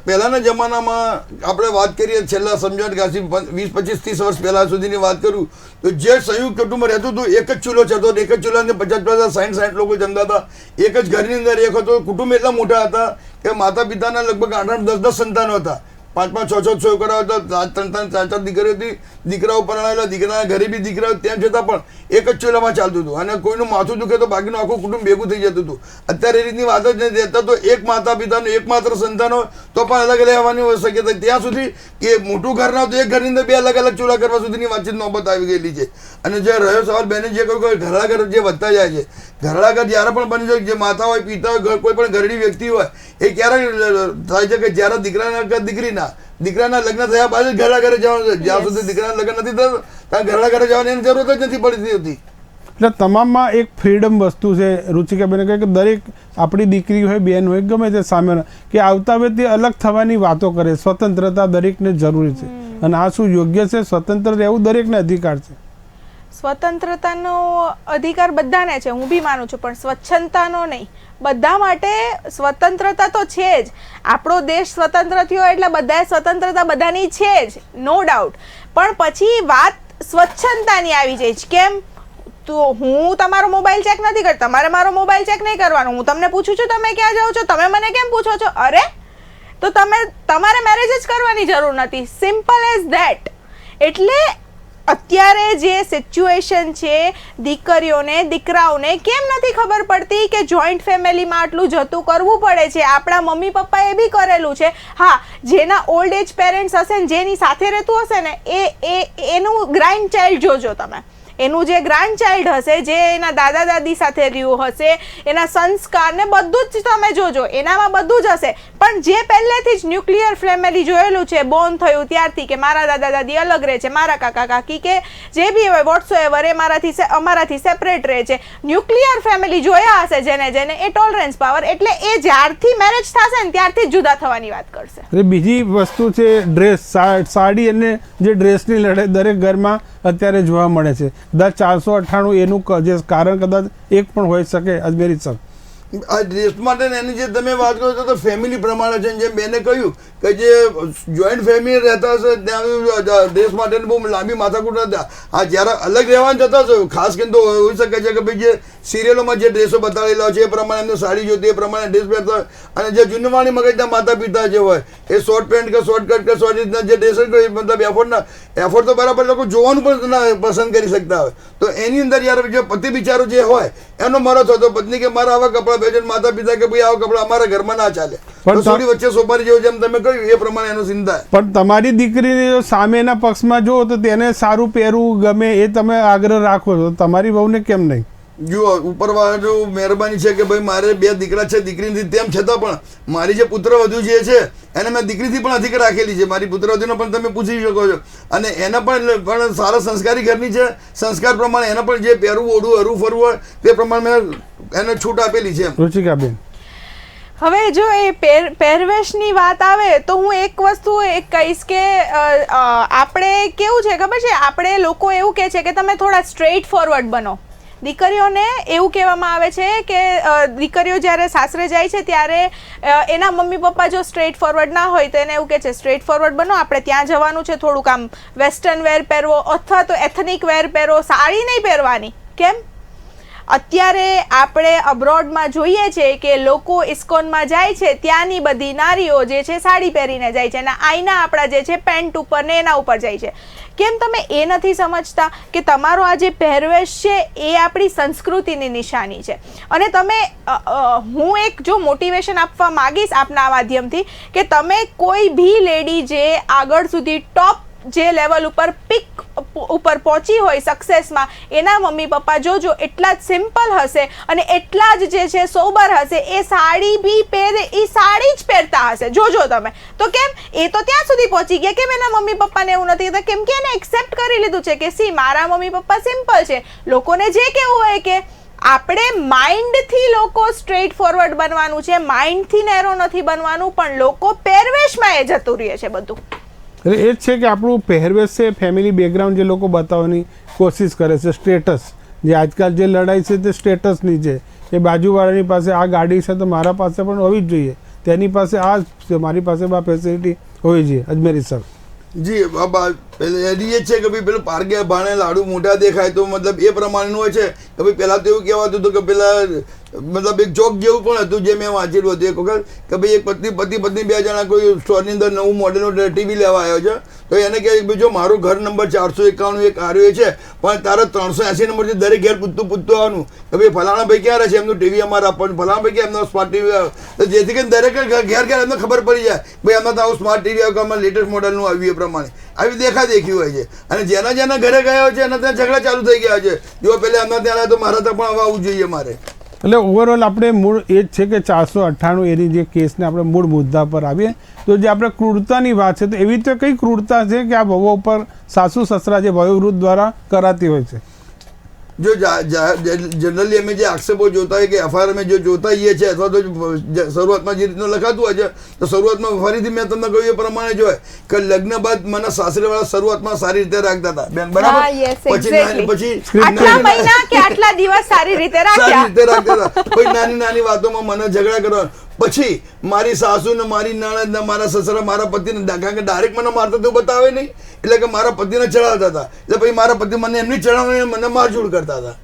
પહેલાના જમાનામાં આપણે વાત કરીએ, છેલ્લા સમજણ કાશી 20-25-30 વર્ષ પહેલા સુધીની વાત કરું તો જે સંયુક્ત કુટુંબ રહેતું હતું, એક જ ચૂલો હતો, એક જ ચૂલાને 50-50 60 લોકો જમતા હતા, એક જ ઘરની અંદર એક હતો. કુટુંબ એટલા મોટા હતા કે માતા પિતાના લગભગ 8-10 સંતાનો હતા, 5-6 છોકરાઓ હતા, 3-4 દીકરીઓ હતી, દીકરાઓ પરણાયેલા, દીકરાના ઘરે બી દીકરાઓ, તેમ છતાં પણ એક જ ચૂલામાં ચાલતું હતું. અને કોઈનું માથું દુખે તો બાકીનું આખું કુટુંબ ભેગું થઈ જતું હતું. અત્યારે એ રીતની વાત જ નથી. રહેતા તો એક માતા પિતાનું એકમાત્ર સંતાન હોય તો પણ અલગ રહેવાની શક્યતા. ત્યાં સુધી કે મોટું ઘર ના તો એક ઘરની અંદર 2 અલગ અલગ ચૂલા કરવા સુધીની વાતચીત નોબત આવી ગયેલી છે. અને જે રહ્યો સવાલ બેને જે કહ્યું, ઘરડા ઘર જે વધતા જાય છે, ઘરડા ઘર જ્યારે પણ બની જાય, જે માતા હોય, પિતા હોય, કોઈ પણ ઘરડી વ્યક્તિ હોય, એ ક્યારે થાય છે કે જ્યારે દીકરાના લગ્ન થયા બાદ જ ઘરડા ઘરે જવાનું છે. જ્યાં સુધી દીકરાના લગ્ન નથી થતા ત્યાં ઘરડા ઘરે જવાની એની જરૂરત જ નથી પડતી હતી. એટલે તમામમાં એક ફ્રીડમ વસ્તુ છે. રુચિકાબેને કહે કે દરેક આપણી દીકરી હોય, બેન હોય, ગમે તે સામે કે આવતા હોય તે અલગ થવાની વાતો કરે. સ્વતંત્રતા દરેકને જરૂરી છે, અને આ શું યોગ્ય છે? સ્વતંત્ર રહેવું દરેકને અધિકાર છે. સ્વતંત્રતાનો અધિકાર બધાને છે, હું બી માનું છું, પણ સ્વચ્છંદતાનો નહીં. બધા માટે સ્વતંત્રતા તો છે જ. આપણો દેશ સ્વતંત્ર થયો એટલે બધાએ સ્વતંત્રતા બધાની છે જ, નો ડાઉટ. પણ પછી વાત સ્વચ્છંદતાની આવી જાય છે. કેમ? તો હું તમારો મોબાઈલ ચેક નથી કરતી, તમારે મારો મોબાઈલ ચેક નહીં કરવાનો. હું તમને પૂછું છું તમે ક્યાં જાઓ છો, તમે મને કેમ પૂછો છો? અરે તો તમારે મેરેજ જ કરવાની જરૂર નથી. Simple as that. એટલે અત્યારે જે સિચ્યુએશન છે, દીકરીઓને દીકરાઓને કેમ નથી ખબર પડતી કે જોઈન્ટ ફેમિલીમાં આટલું જતું કરવું પડે છે. આપણા મમ્મી પપ્પાએ બી કરેલું છે. હા, જેના ઓલ્ડ એજ પેરેન્ટ્સ હશે ને, જેની સાથે રહેતું હશે ને, એનું ગ્રાન્ડ ચાઇલ્ડ જોજો તમે. એનું જે ગ્રાન્ડ ચાઇલ્ડ હશે, જે એના દાદા દાદી સાથે રહ્યું હશે, એના સંસ્કાર ને બધું જ તમે જોજો, એનામાં બધું જ હશે. પણ જે પહેલેથી જ ન્યુક્લિયર ફેમિલી જોયેલું છે, બોર્ન થયું ત્યારથી, કે મારા દાદા દાદી અલગ રહે છે, મારા કાકા કાકી કે જે બી હોય વોટ્સોએવર, એ અમારાથી સેપરેટ રહે છે. ન્યુક્લિયર ફેમિલી જોયા હશે જેને એ ટોલરન્સ પાવર, એટલે એ જ્યારથી મેરેજ થશે ને ત્યારથી જ જુદા થવાની વાત કરશે. એટલે બીજી વસ્તુ છે ડ્રેસ, સાડી અને જે ડ્રેસની લડાઈ દરેક ઘરમાં અત્યારે જોવા મળે છે. કદાચ 498 એનું જે કારણ કદાચ એક પણ હોઈ શકે. અજમેરી સર, આ ડ્રેસ માટે એની જે તમે વાત કરો છો તો ફેમિલી પ્રમાણે છે. જેમ બેને કહ્યું કે જે જોઈન્ટ ફેમિલી રહેતા હશે ત્યાં ડ્રેસ માટે બહુ લાંબી માથાકૂટ હતા. આ જ્યારે અલગ રહેવાનું જતા હશે, ખાસ કરીને તો હોઈ શકે છે કે ભાઈ જે સિરિયલોમાં જે ડ્રેસો બતાવેલા છે એ પ્રમાણે એમને સાડી જોતી, એ પ્રમાણે ડ્રેસ પહેરતા હોય. અને જે જૂનવાણી મગજના માતા પિતા જે હોય એ શોર્ટ પેન્ટ કે શોર્ટ કટ કે શોર્ટ રીતના જે ડ્રેસ મતલબ એફોર્ડ તો બરાબર લોકો જોવાનું પણ પસંદ કરી શકતા હોય. તો એની અંદર યાર જે પતિ બિચારો જે હોય એનો મરો થતો પત્ની કે મારા આવા કપડાં પહેરે, માતા પિતા કે ભાઈ આવા કપડાં અમારા ઘરમાં ના ચાલે. પણ થોડી વચ્ચે સોપારી જેવું જેમ તમે કહ્યું એ પ્રમાણે એનો ચિંતા. પણ તમારી દીકરીને સામેના પક્ષમાં જુઓ તો તેને સારું પહેરવું ગમે, એ તમે આગ્રહ રાખો છો, તમારી વહુને કેમ નહીં? જુઓ, ઉપરવાળા મહેરબાની છે કે ભાઈ મારે 2 દીકરા છે, દીકરી નથી, તેમ છતાં પણ મારી જે પુત્રવધુ જે છે એને મેં દીકરીથી પણ અધિક રાખેલી છે. મારી પુત્રવધુનો પણ તમે પૂછી શકો છો. અને એને પણ સારા સંસ્કારી ઘરની છે. સંસ્કાર પ્રમાણે એને પણ જે પહેરવું, ઓઢવું, હરવું ફરવું હોય તે પ્રમાણે મેં એને છૂટ આપેલી છે. રુચિકાબેન, હવે જો એ પહેરવેશની વાત આવે તો હું એક વસ્તુ કહીશ કે આપણે કેવું છે ખબર છે, આપણે લોકો એવું કહે છે કે તમે થોડા સ્ટ્રેટ ફોરવર્ડ બનો. દીકરીઓને એવું કહેવામાં આવે છે કે દીકરીઓ જ્યારે સાસરે જાય છે ત્યારે એના મમ્મી પપ્પા જો સ્ટ્રેટ ફોરવર્ડ ના હોય તો એને એવું કહે છે સ્ટ્રેટ ફોરવર્ડ બનો, આપણે ત્યાં જવાનું છે, થોડુંક આમ વેસ્ટર્ન વેર પહેરવો અથવા તો એથનિક વેર પહેરો, સાડી નહીં પહેરવાની. કેમ? અત્યારે આપણે અબ્રોડમાં જોઈએ છે કે લોકો ઇસ્કોનમાં જાય છે, ત્યાંની બધી નારીઓ જે છે સાડી પહેરીને જાય છે, અને આઈના આપણા જે છે પેન્ટ ઉપર ને એના ઉપર જાય છે. કેમ તમે એ નથી સમજતા કે તમારો આ જે પહેરવેશ છે એ આપણી સંસ્કૃતિની નિશાની છે? અને તમે હું એક જો મોટિવેશન આપવા માગીશ આપના માધ્યમથી કે તમે કોઈ બી લેડી જે આગળ સુધી ટોપ જે લેવલ ઉપર પીક ઉપર પહોંચી હોય સક્સેસમાં, એના મમ્મી પપ્પા જોજો એટલા જ સિમ્પલ હશે અને એટલા જ જે છે સોબર હશે. એ સાડી બી પહેરે, એ સાડી જ પહેરતા હશે, જોજો તમે. તો કેમ? એ તો ત્યાં સુધી પહોંચી ગયા. કેમ એના મમ્મી પપ્પાને એવું નથી કહેતા? કેમ કે એને એક્સેપ્ટ કરી લીધું છે કે સી મારા મમ્મી પપ્પા સિમ્પલ છે. લોકોને જે કેવું હોય કે આપણે માઇન્ડથી લોકો સ્ટ્રેટ ફોરવર્ડ બનવાનું છે, માઇન્ડથી નેરો નથી બનવાનું, પણ લોકો પહેરવેશમાં એ જતું રહે છે બધું. એટલે એ જ છે કે આપણું પહેરવેશ છે, ફેમિલી બેકગ્રાઉન્ડ જે લોકો બતાવવાની કોશિશ કરે છે, સ્ટેટસ જે આજકાલ જે લડાઈ છે તે સ્ટેટસની છે. એ બાજુવાળાની પાસે આ ગાડી છે તો મારા પાસે પણ હોવી જ જોઈએ, તેની પાસે આ છે, મારી પાસે આ ફેસિલિટી હોવી જોઈએ. અજમેરી સર, જી એની એ છે કે ભાઈ પેલું પારગે ભાણે લાડુ મોઢા દેખાય તો મતલબ એ પ્રમાણેનું હોય છે કે ભાઈ પહેલાં તો એવું કહેવાતું હતું કે પેલા મતલબ એક જોક જેવું પણ હતું જે મેં વાંચેલું હતું એક વખત કે ભાઈ એક પતિ 2 જણા કોઈ સ્ટોરની અંદર નવું મોડેલનું ટીવી લેવા આવ્યો છે તો એને કહે કે જો મારું ઘર નંબર 451 એક આર્યો છે પણ તારે 380 નંબરથી દરેક ઘેર પૂછતું આવવાનું કે ભાઈ ફલાણા ભાઈ ક્યાં રહે છે, એમનું ટીવી અમારે આપવાનું, ફલાણા ભાઈ ક્યાં એમનો સ્માર્ટ ટીવી, તો જેથી કરીને દરેક ઘેર એમને ખબર પડી જાય ભાઈ એમાં તો આવું સ્માર્ટ ટીવી આવ્યું, અમારે લેટેસ્ટ મોડેલનું આવ્યું. એ પ્રમાણે આવી દેખાદેખી હોય છે. અને જેના ઘરે ગયા છે એના ત્યાં ઝઘડા ચાલુ થઈ ગયા છે. જો પહેલાં એમના ત્યાં આવ્યા તો મારા ત્યાં પણ આવવું જોઈએ મારે. એટલે ઓવરઓલ આપણે મૂળ એ જ છે કે 498 એની જે કેસને આપણે મૂળ મુદ્દા પર આવીએ તો જે આપણે ક્રૂરતાની વાત છે તો એવી રીતે કઈ ક્રૂરતા છે કે આ વહુઓ ઉપર સાસુ સસરા જે વયોવૃદ્ધ દ્વારા કરાતી હોય છે? જો જનરલી અમે જે આક્ષેપો જોતા હોય કે એફઆઈઆર અમે જો જોતા હોઈએ છીએ અથવા તો શરૂઆતમાં જે રીતનું લખાતું હોય છે તો શરૂઆતમાં ફરીથી મેં તમને કહ્યું એ પ્રમાણે જો કે લગ્ન બાદ મને સાસરેવાળા શરૂઆતમાં સારી રીતે રાખતા હતા બેન, બરાબર? પછી આટલા મહિના કે આટલા દિવસ સારી રીતે રાખતા હતા. કોઈ નાની વાતોમાં મને ઝઘડા કરવા પછી મારી સાસુ ને મારી નણંદ ને મારા સસરા મારા પતિને કારણ કે ડાયરેક્ટ મને મારતા તો બતાવે નહીં, એટલે કે મારા પતિને ચડાવતા હતા, એટલે પછી મારા પતિ મને એમની ચડાવવાની મને મારઝૂડ કરતા હતા.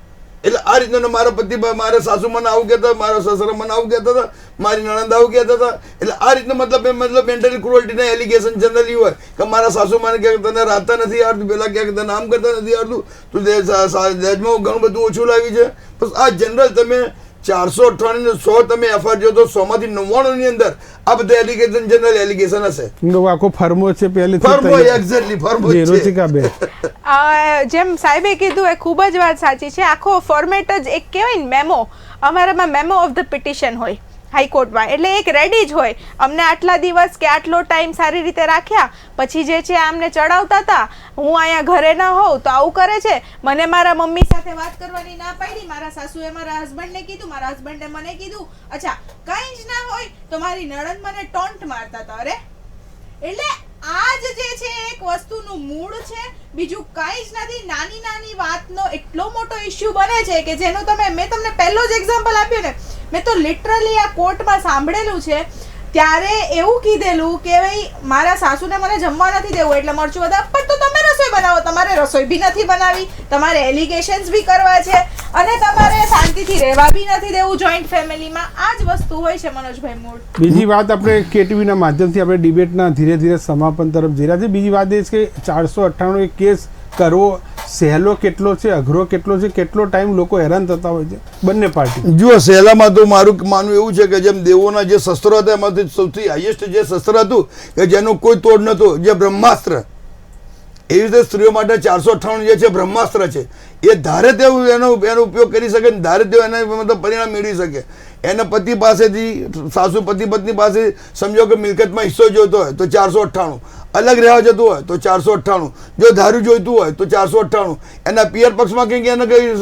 એટલે આ રીતનું મારા પતિ મારા સાસુ મને આવું કહેતા, મારા સસરા મને આવું કહેતા હતા, મારી નણંદ આવું કહેતા હતા. એટલે આ રીતનું મતલબ મેન્ટલી ક્રુઅલ્ટીના એલિગેશન જનરલી હોય કે મારા સાસુ મને કહે તને રાતા નથી આવડતું, પેલા કહે તને આમ કરતા નથી આવડતું, તું દહેજમાં ઘણું બધું ઓછું લાવી છે. બસ આ જનરલ તમે 498 100 તમે એફઆઈઆર જો તો 100 માંથી 99 ની અંદર આ બધા એલિગેશન જનરલ એલિગેશન હશે. આખો ફર્મો છે પહેલી ફર્મો એક્ઝેક્ટલી ફર્મો છે. રુચિકાબેન, જેમ સાહેબે કીધું એ ખૂબ જ વાત સાચી છે. આખો ફોર્મેટ જ એક કહેવાય ને મેમો, અમારામાં મેમો ઓફ ધ પિટિશન હોય હાઈકોર્ટમાં, એટલે એક રેડી જ હોય. અમને આટલા દિવસ કે આટલો ટાઈમ સારી રીતે રાખ્યા, પછી જે છે આમને ચડાવતા હતા, હું અહીંયા ઘરે ન હોઉં તો આવું કરે છે, મને મારા મમ્મી સાથે વાત કરવાની ના પાડી, મારા સાસુએ મારા હસબન્ડને કીધું, મારા હસબન્ડે મને કીધું, અચ્છા કંઈ જ ના હોય તો મારી નણંદ મને ટોન્ટ મારતા હતા. અરે એટલે આ જ જે છે એક વસ્તુનું મૂળ છે, બીજું કાંઈ જ નથી. નાની નાની વાતનો એટલો મોટો ઇશ્યુ બને છે કે જેનું મેં તમને પહેલો જ એક્ઝામ્પલ આપ્યું ને, મેં તો લિટરલી આ કોર્ટમાં સાંભળેલું છે. ત્યારે એવું કીધેલું કે ભાઈ મારા સાસુને મને જમવા નથી દેવું એટલે મરચું વધારે, પણ તો તમે રસોઈ બનાવો, તમારે રસોઈ બી નથી બનાવી, તમારે એલિગેશન્સ બી કરવા છે અને તમારે શાંતિથી રહેવા બી નથી દેવું જોઈન્ટ ફેમિલીમાં. આ જ વસ્તુ હોય છે મનોજભાઈ મૂળ. બીજી વાત, આપણે કેટીવીના માધ્યમથી આપણે ડિબેટના ધીરે ધીરે સમાપન તરફ જઈ રહ્યા છે. બીજી વાત એ છે કે 498 એક કેસ કરવો સહેલો કેટલો છે, અઘરો કેટલો છે, કેટલો ટાઈમ લોકો હેરાન થતા હોય છે બંને પાર્ટી. જુઓ, સહેલામાં તો મારું માનવું એવું છે કે જેમ દેવોના જે શસ્ત્રો હતા એમાંથી સૌથી હાઈએસ્ટ જે શસ્ત્ર હતું કે જેનો કોઈ તોડ નહોતો, જે બ્રહ્માસ્ત્ર, એવી રીતે સ્ત્રીઓ માટે 498 જે છે બ્રહ્માસ્ત્ર છે. એ ધારે તેવું એનો ઉપયોગ કરી શકે, ધારે તેવું એને મતલબ પરિણામ મેળવી શકે. એના પતિ પાસેથી, સાસુ પતિ પત્ની પાસે સમજો કે મિલકતમાં હિસ્સો જોઈતો હોય તો 498, અલગ રહેવા જતું હોય તો 498, જો ધારું જોઈતું હોય તો 498, એના પિયર પક્ષમાં કંઈક એને કંઈ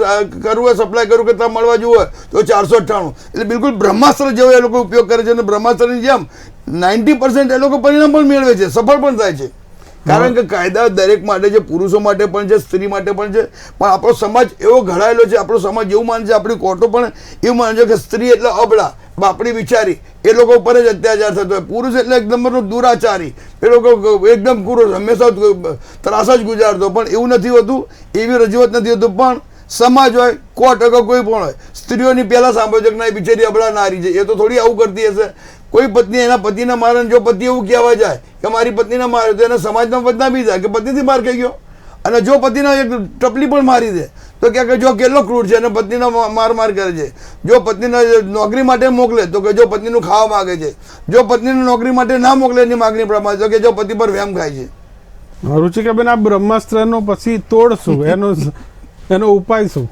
કરવું હોય, સપ્લાય કરવું કે ત્યાં મળવા જવું હોય તો 498. એટલે બિલકુલ બ્રહ્માસ્ત્ર જેવો એ લોકો ઉપયોગ કરે છે અને બ્રહ્માસ્ત્રની જેમ 90% એ લોકો પરિણામ પણ મેળવે છે, સફળ પણ થાય છે. કારણ કે કાયદા દરેક માટે છે, પુરુષો માટે પણ છે, સ્ત્રી માટે પણ છે. પણ આપણો સમાજ એવો ઘડાયેલો છે, આપણો સમાજ એવું માને છે, આપણી કોર્ટો પણ એવું માને છે કે સ્ત્રી એટલે અબળા, બાપડી વિચારી, એ લોકો ઉપર જ અત્યાચાર થતો હોય. પુરુષ એટલે એકદમ દુરાચારી, એ લોકો એકદમ પુરુષ હંમેશા ત્રાસ જ ગુજારતો. પણ એવું નથી હોતું, એવી રજૂઆત નથી હોતું. પણ સમાજ હોય, કોર્ટ અગર કોઈ પણ હોય, સ્ત્રીઓની પહેલાં સાંભળજો કે ના એ બિચારી અબળા નારી છે, એ તો થોડી આવું કરતી હશે. કોઈ પત્ની એના પતિને મારે, જો પતિ એવું કહેવા જાય કે મારી પત્નીને મારે તો એને સમાજમાં બદનામી જાય કે પતિથી માર ખાઈ ગયો. અને જો પતિને એક ટપલી પણ મારી દે તો કે જો કેટલો ક્રૂર છે અને પત્નીનો માર કરે છે. જો પત્નીને નોકરી માટે મોકલે તો કે જો પત્નીનું ખાવા માગે છે, જો પત્નીને નોકરી માટે ના મોકલે એની માગણી પ્રમાણે તો કે જો પતિ પર વ્યામ ખાય છે. રુચિકાબેન, આ બ્રહ્માસ્ત્રનો પછી તોડ શું, એનો ઉપાય શું?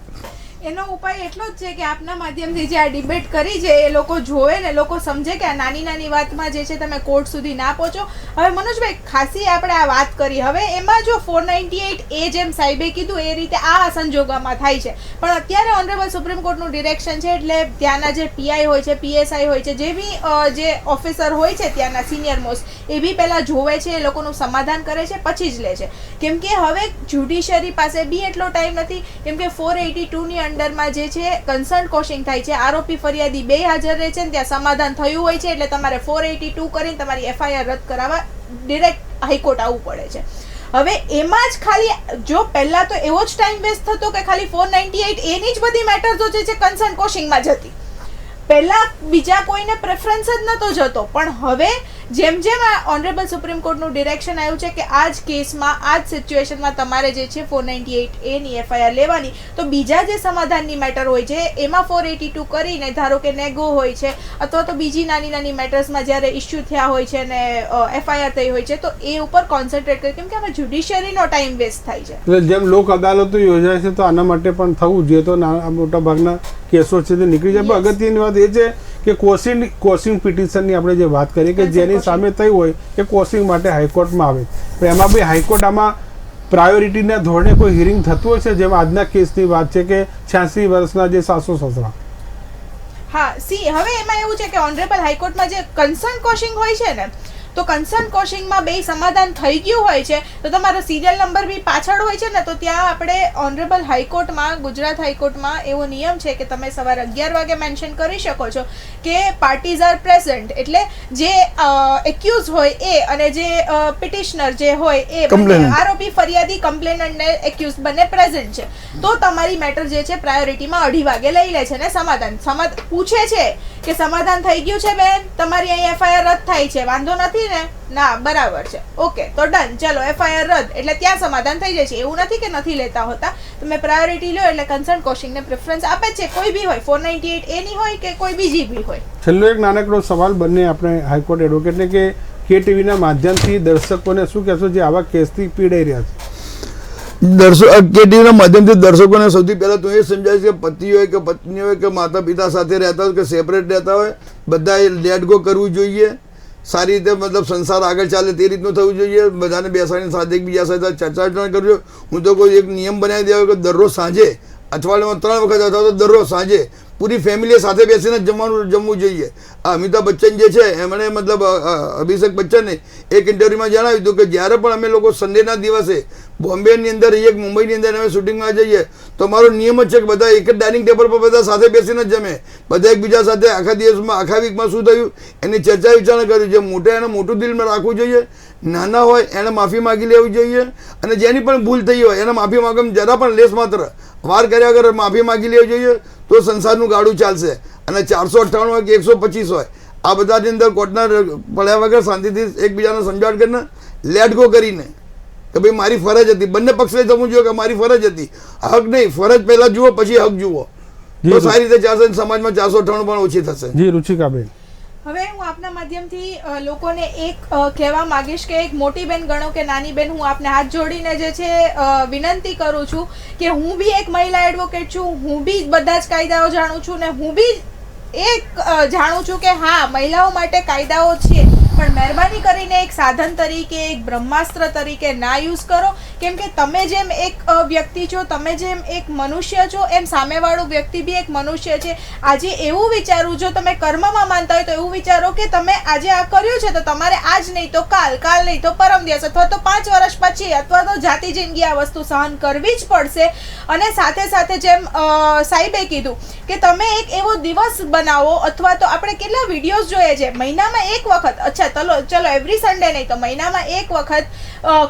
એનો ઉપાય એટલો જ છે કે આપના માધ્યમથી જે આ ડિબેટ કરી છે એ લોકો જોવે ને લોકો સમજે કે આ નાની નાની વાતમાં જે છે તમે કોર્ટ સુધી ના પહોંચો. હવે મનોજભાઈ ખાસી આપણે આ વાત કરી, હવે એમાં જો 498 એ જેમ સાહેબે કીધું એ રીતે આ સંજોગોમાં થાય છે. પણ અત્યારે ઓનરેબલ સુપ્રીમ કોર્ટનું ડિરેક્શન છે એટલે ત્યાંના જે પીઆઈ હોય છે, પીએસઆઈ હોય છે, જે બી જે ઓફિસર હોય છે ત્યાંના સિનિયર મોસ્ટ, એ બી પહેલાં જોવે છે, એ લોકોનું સમાધાન કરે છે, પછી જ લે છે. કેમ કે હવે જ્યુડિશરી પાસે બી એટલો ટાઈમ નથી, કેમ કે 482ની અંડરમાં જે છે કન્સર્ન કોશિંગ થાય છે, આરોપી ફરિયાદી બે હાજર રહે છે ને ત્યાં સમાધાન થયું હોય છે, એટલે તમારે 482 કરીને તમારી એફઆઈઆર રદ કરાવવા ડિરેક્ટ હાઈકોર્ટ આવવું પડે છે. હવે એમાં જ ખાલી જો પહેલા તો એવો જ ટાઈમ વેસ્ટ થતો કે ખાલી 498 એની જ બધી મેટર્સો જે છે કન્સર્ન કોશિંગમાં જતી, પહેલા બીજા કોઈને પ્રેફરન્સ જ નહોતો જતો. પણ હવે જેમ જેમ આ ઓનરેબલ સુપ્રીમ કોર્ટનું ડિરેક્શન આવ્યું છે કે આ જ કેસમાં, આ જ સિચ્યુએશનમાં તમારે જે છે 498 એની એફઆઈઆર લેવાની, તો બીજા જે સમાધાનની મેટર હોય છે એમાં 482 કરીને ધારો કે નેગો હોય છે અથવા તો બીજી નાની નાની મેટર્સમાં જ્યારે ઇસ્યુ થયા હોય છે અને એફઆઈઆર થઈ હોય છે તો એ ઉપર કોન્સન્ટ્રેટ કરે, કેમ કે આમાં જ્યુડિશિયરીનો ટાઈમ વેસ્ટ થાય છે. એટલે જેમ લોક અદાલતો યોજાય છે તો આના માટે પણ થવું જોઈએ, તો મોટા ભાગના કેસો છે તે નીકળી જાય. પણ અગત્યની વાત એ છે કે કોશિંગ પિટિશનની આપણે જે વાત કરીએ કે જેની સામે થઈ હોય એ કોશિંગ માટે હાઈકોર્ટમાં આવે, પણ એમાં બી હાઈકોર્ટ આમાં પ્રાયોરિટીના ધોરણે કોઈ હિયરિંગ થતું હોય છે, જેમ આજના કેસની વાત છે કે 86 વર્ષના જે સાસુ સસરા. હા, સી હવે એમાં એવું છે કે ઓનરેબલ હાઈકોર્ટમાં જે કન્સર્ન કોશિંગ હોય છે ને, તો કન્સર્ન કોશિંગમાં બે સમાધાન થઈ ગયું હોય છે તો તમારો સિરિયલ નંબર બી પાછળ હોય છે ને, તો ત્યાં આપણે ઓનરેબલ હાઈકોર્ટમાં, ગુજરાત હાઈકોર્ટમાં એવો નિયમ છે કે તમે સવારે 11 વાગે મેન્શન કરી શકો છો કે પાર્ટીઝ આર પ્રેઝન્ટ, એટલે જે એક્યુઝ હોય એ અને જે પિટિશનર જે હોય એ Complainant. આરોપી, ફરિયાદી, કમ્પ્લેનન્ટ ને એક્યુઝ બંને પ્રેઝન્ટ છે, તો તમારી મેટર જે છે પ્રાયોરિટીમાં 2:30 વાગે લઈ લે છે ને સમાધાન પૂછે છે કે સમાધાન થઈ ગયું છે બેન, તમારી અહીં એફઆઈઆર રદ થાય છે, વાંધો નથી ને? ના, બરાબર છે, ઓકે, તો ડન, ચલો એફઆઈઆર રદ, એટલે ત્યાં સમાધાન થઈ જાય છે. એવું નથી કે નથી લેતા હોતા, તમે પ્રાયોરિટી લો એટલે કન્સર્ન કોશિંગને પ્રેફરન્સ આપે છે, કોઈ બી હોય, 498 એ ની હોય કે કોઈ બીજી બી હોય. છેલ્લો એક નાનકડો સવાલ બંને આપણે હાઈકોર્ટ એડવોકેટને કે KTVના માધ્યમથી દર્શકોને શું કહેશો જે આવા કેસથી પીડાઈ રહ્યા છે? KTVના માધ્યમથી દર્શકોને સૌથી પહેલાં તો એ સમજાવીશ કે પતિ હોય કે પત્ની હોય કે માતા પિતા સાથે રહેતા હોય કે સેપરેટ રહેતા હોય, બધાએ લેટ ગો કરવું જોઈએ. સારી રીતે મતલબ સંસાર આગળ ચાલે તે રીતનું થવું જોઈએ. બધાને બેસાડીને સાથે એકબીજા સાથે ચર્ચા કરજો. હું તો કોઈ એક નિયમ બનાવી દેવા કે દરરોજ સાંજે અઠવાડિયામાં 3 વખત અથવા તો દરરોજ સાંજે પૂરી ફેમિલી સાથે બેસીને જમવું જોઈએ. આ અમિતાભ બચ્ચન જે છે એમણે મતલબ અભિષેક બચ્ચને એક ઇન્ટરવ્યુમાં જણાવ્યું હતું કે જ્યારે પણ અમે લોકો સન્ડેના દિવસે બોમ્બેની અંદર રહીએ, મુંબઈની અંદર અમે શૂટિંગમાં જઈએ તો અમારો નિયમ જ છે કે બધા એક જ ડાઇનિંગ ટેબલ પર બધા સાથે બેસીને જમે, બધા એકબીજા સાથે આખા દિવસમાં આખા વીકમાં શું થયું એની ચર્ચા વિચારણા કરવી. જે મોટા એને મોટું દિલમાં રાખવું જોઈએ, નાના હોય એને માફી માગી લેવી જોઈએ, અને જેની પણ ભૂલ થઈ હોય એને માફી માગવામાં જરા પણ લેસ માત્ર વાર કર્યા વગર માફી માગી લેવી જોઈએ, તો સંસારનું ગાડું ચાલશે. અને 498 હોય કે 125 હોય, આ બધાની અંદર કોર્ટના પડ્યા વગર શાંતિથી એકબીજાને સમજાવટ કરીને લેટ ગો કરીને કે ભાઈ મારી ફરજ હતી, બંને પક્ષે સમજવું જોઈએ કે મારી ફરજ હતી, હક નહીં. ફરજ પહેલા જુઓ પછી હક જુઓ, તો સારી રીતે ચાલશે, સમાજમાં 498 પણ ઓછી થશે. જી રુચિકાબેન, હવે હું આપના માધ્યમથી લોકોને એક કહેવા માંગીશ કે એક મોટી બેન ગણો કે નાની બેન, હું આપને હાથ જોડીને જે છે વિનંતી કરું છું કે હું બી એક મહિલા એડવોકેટ છું, હું બી બધા જ કાયદાઓ જાણું છું ને હું બી એક જાણું છું કે હા મહિલાઓ માટે કાયદાઓ છે, પણ મહેરબાની કરીને એક સાધન તરીકે, એક બ્રહ્માસ્ત્ર તરીકે ના યુઝ કરો. કેમ કે તમે જેમ એક વ્યક્તિ છો, તમે જેમ એક મનુષ્ય છો, એમ સામેવાળું વ્યક્તિ બી એક મનુષ્ય છે. આજે એવું વિચારવું, જો તમે કર્મમાં માનતા હોય તો એવું વિચારો કે તમે આજે આ કર્યું છે તો તમારે આજ નહીં તો કાલ, કાલ નહીં તો પરમ દિવસ, અથવા તો 5 વર્ષ પછી, અથવા તો જાતિ જિંદગી આ વસ્તુ સહન કરવી જ પડશે. અને સાથે સાથે જેમ સાહેબે કીધું કે તમે એક એવો દિવસ બનાવો, અથવા તો આપણે કેટલા વિડીયોઝ જોઈએ છે, મહિનામાં એક વખત, અચ્છા ચલો એવરી સન્ડે નહીં તો મહિનામાં એક વખત,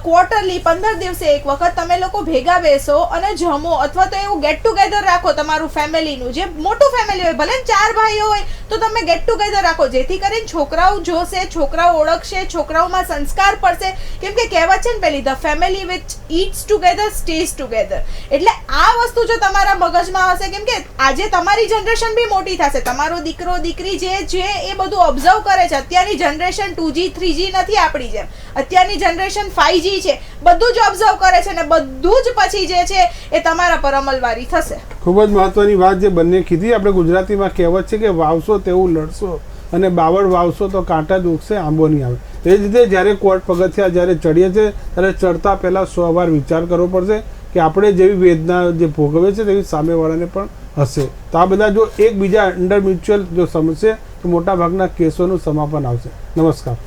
ક્વાર્ટરલી 15 દિવસે એક વખત તમે લોકો ભેગા બેસો અને જમો, અથવા તો એવું ગેટ ટુગેધર રાખો તમારું ફેમિલીનું, જે મોટું ફેમિલી હોય, ભલે 4 ભાઈઓ હોય તો તમે ગેટ ટુગેધર રાખો, જેથી કરીને છોકરાઓ જોશે, છોકરાઓ ઓળખશે, છોકરાઓમાં સંસ્કાર પડશે. કેમ કે કહેવત છે ને પેલી, the family which it's together stays together. એટલે આ વસ્તુ જો તમારા મગજમાં હશે, કેમ કે આજે તમારી જનરેશન બી મોટી થશે, તમારો દીકરો દીકરી જે છે એ બધું ઓબ્ઝર્વ કરે છે. અત્યારની જનરેશન 2G 3G નથી આપણી જેમ, અત્યારની જનરેશન 5G છે, બધું જ ઓબ્ઝર્વ કરે છે ને બધું જ પછી જે છે એ તમારા પર અમલવારી થશે. ખૂબ જ મહત્વની વાત જે બંને કીધી. આપણે ગુજરાતીમાં કહેવત છે કે વાવશો તેવું લડશો અને બાવળ વાવશો તો કાંટા જ ઉગશે, આંબો નહીં આવે. એ જ રીતે જ્યારે કોર્ટ પગથિયા જ્યારે ચડીએ છીએ ત્યારે ચડતા પહેલાં 100 વાર વિચાર કરવો પડશે કે આપણે જેવી વેદના જે ભોગવે છે તેવી સામેવાળાને પણ હશે. તો આ બધા જો એકબીજા અંડર મ્યુચ્યુઅલ જો સમજશે તો મોટા ભાગના કેસોનું સમાપન આવશે. નમસ્કાર.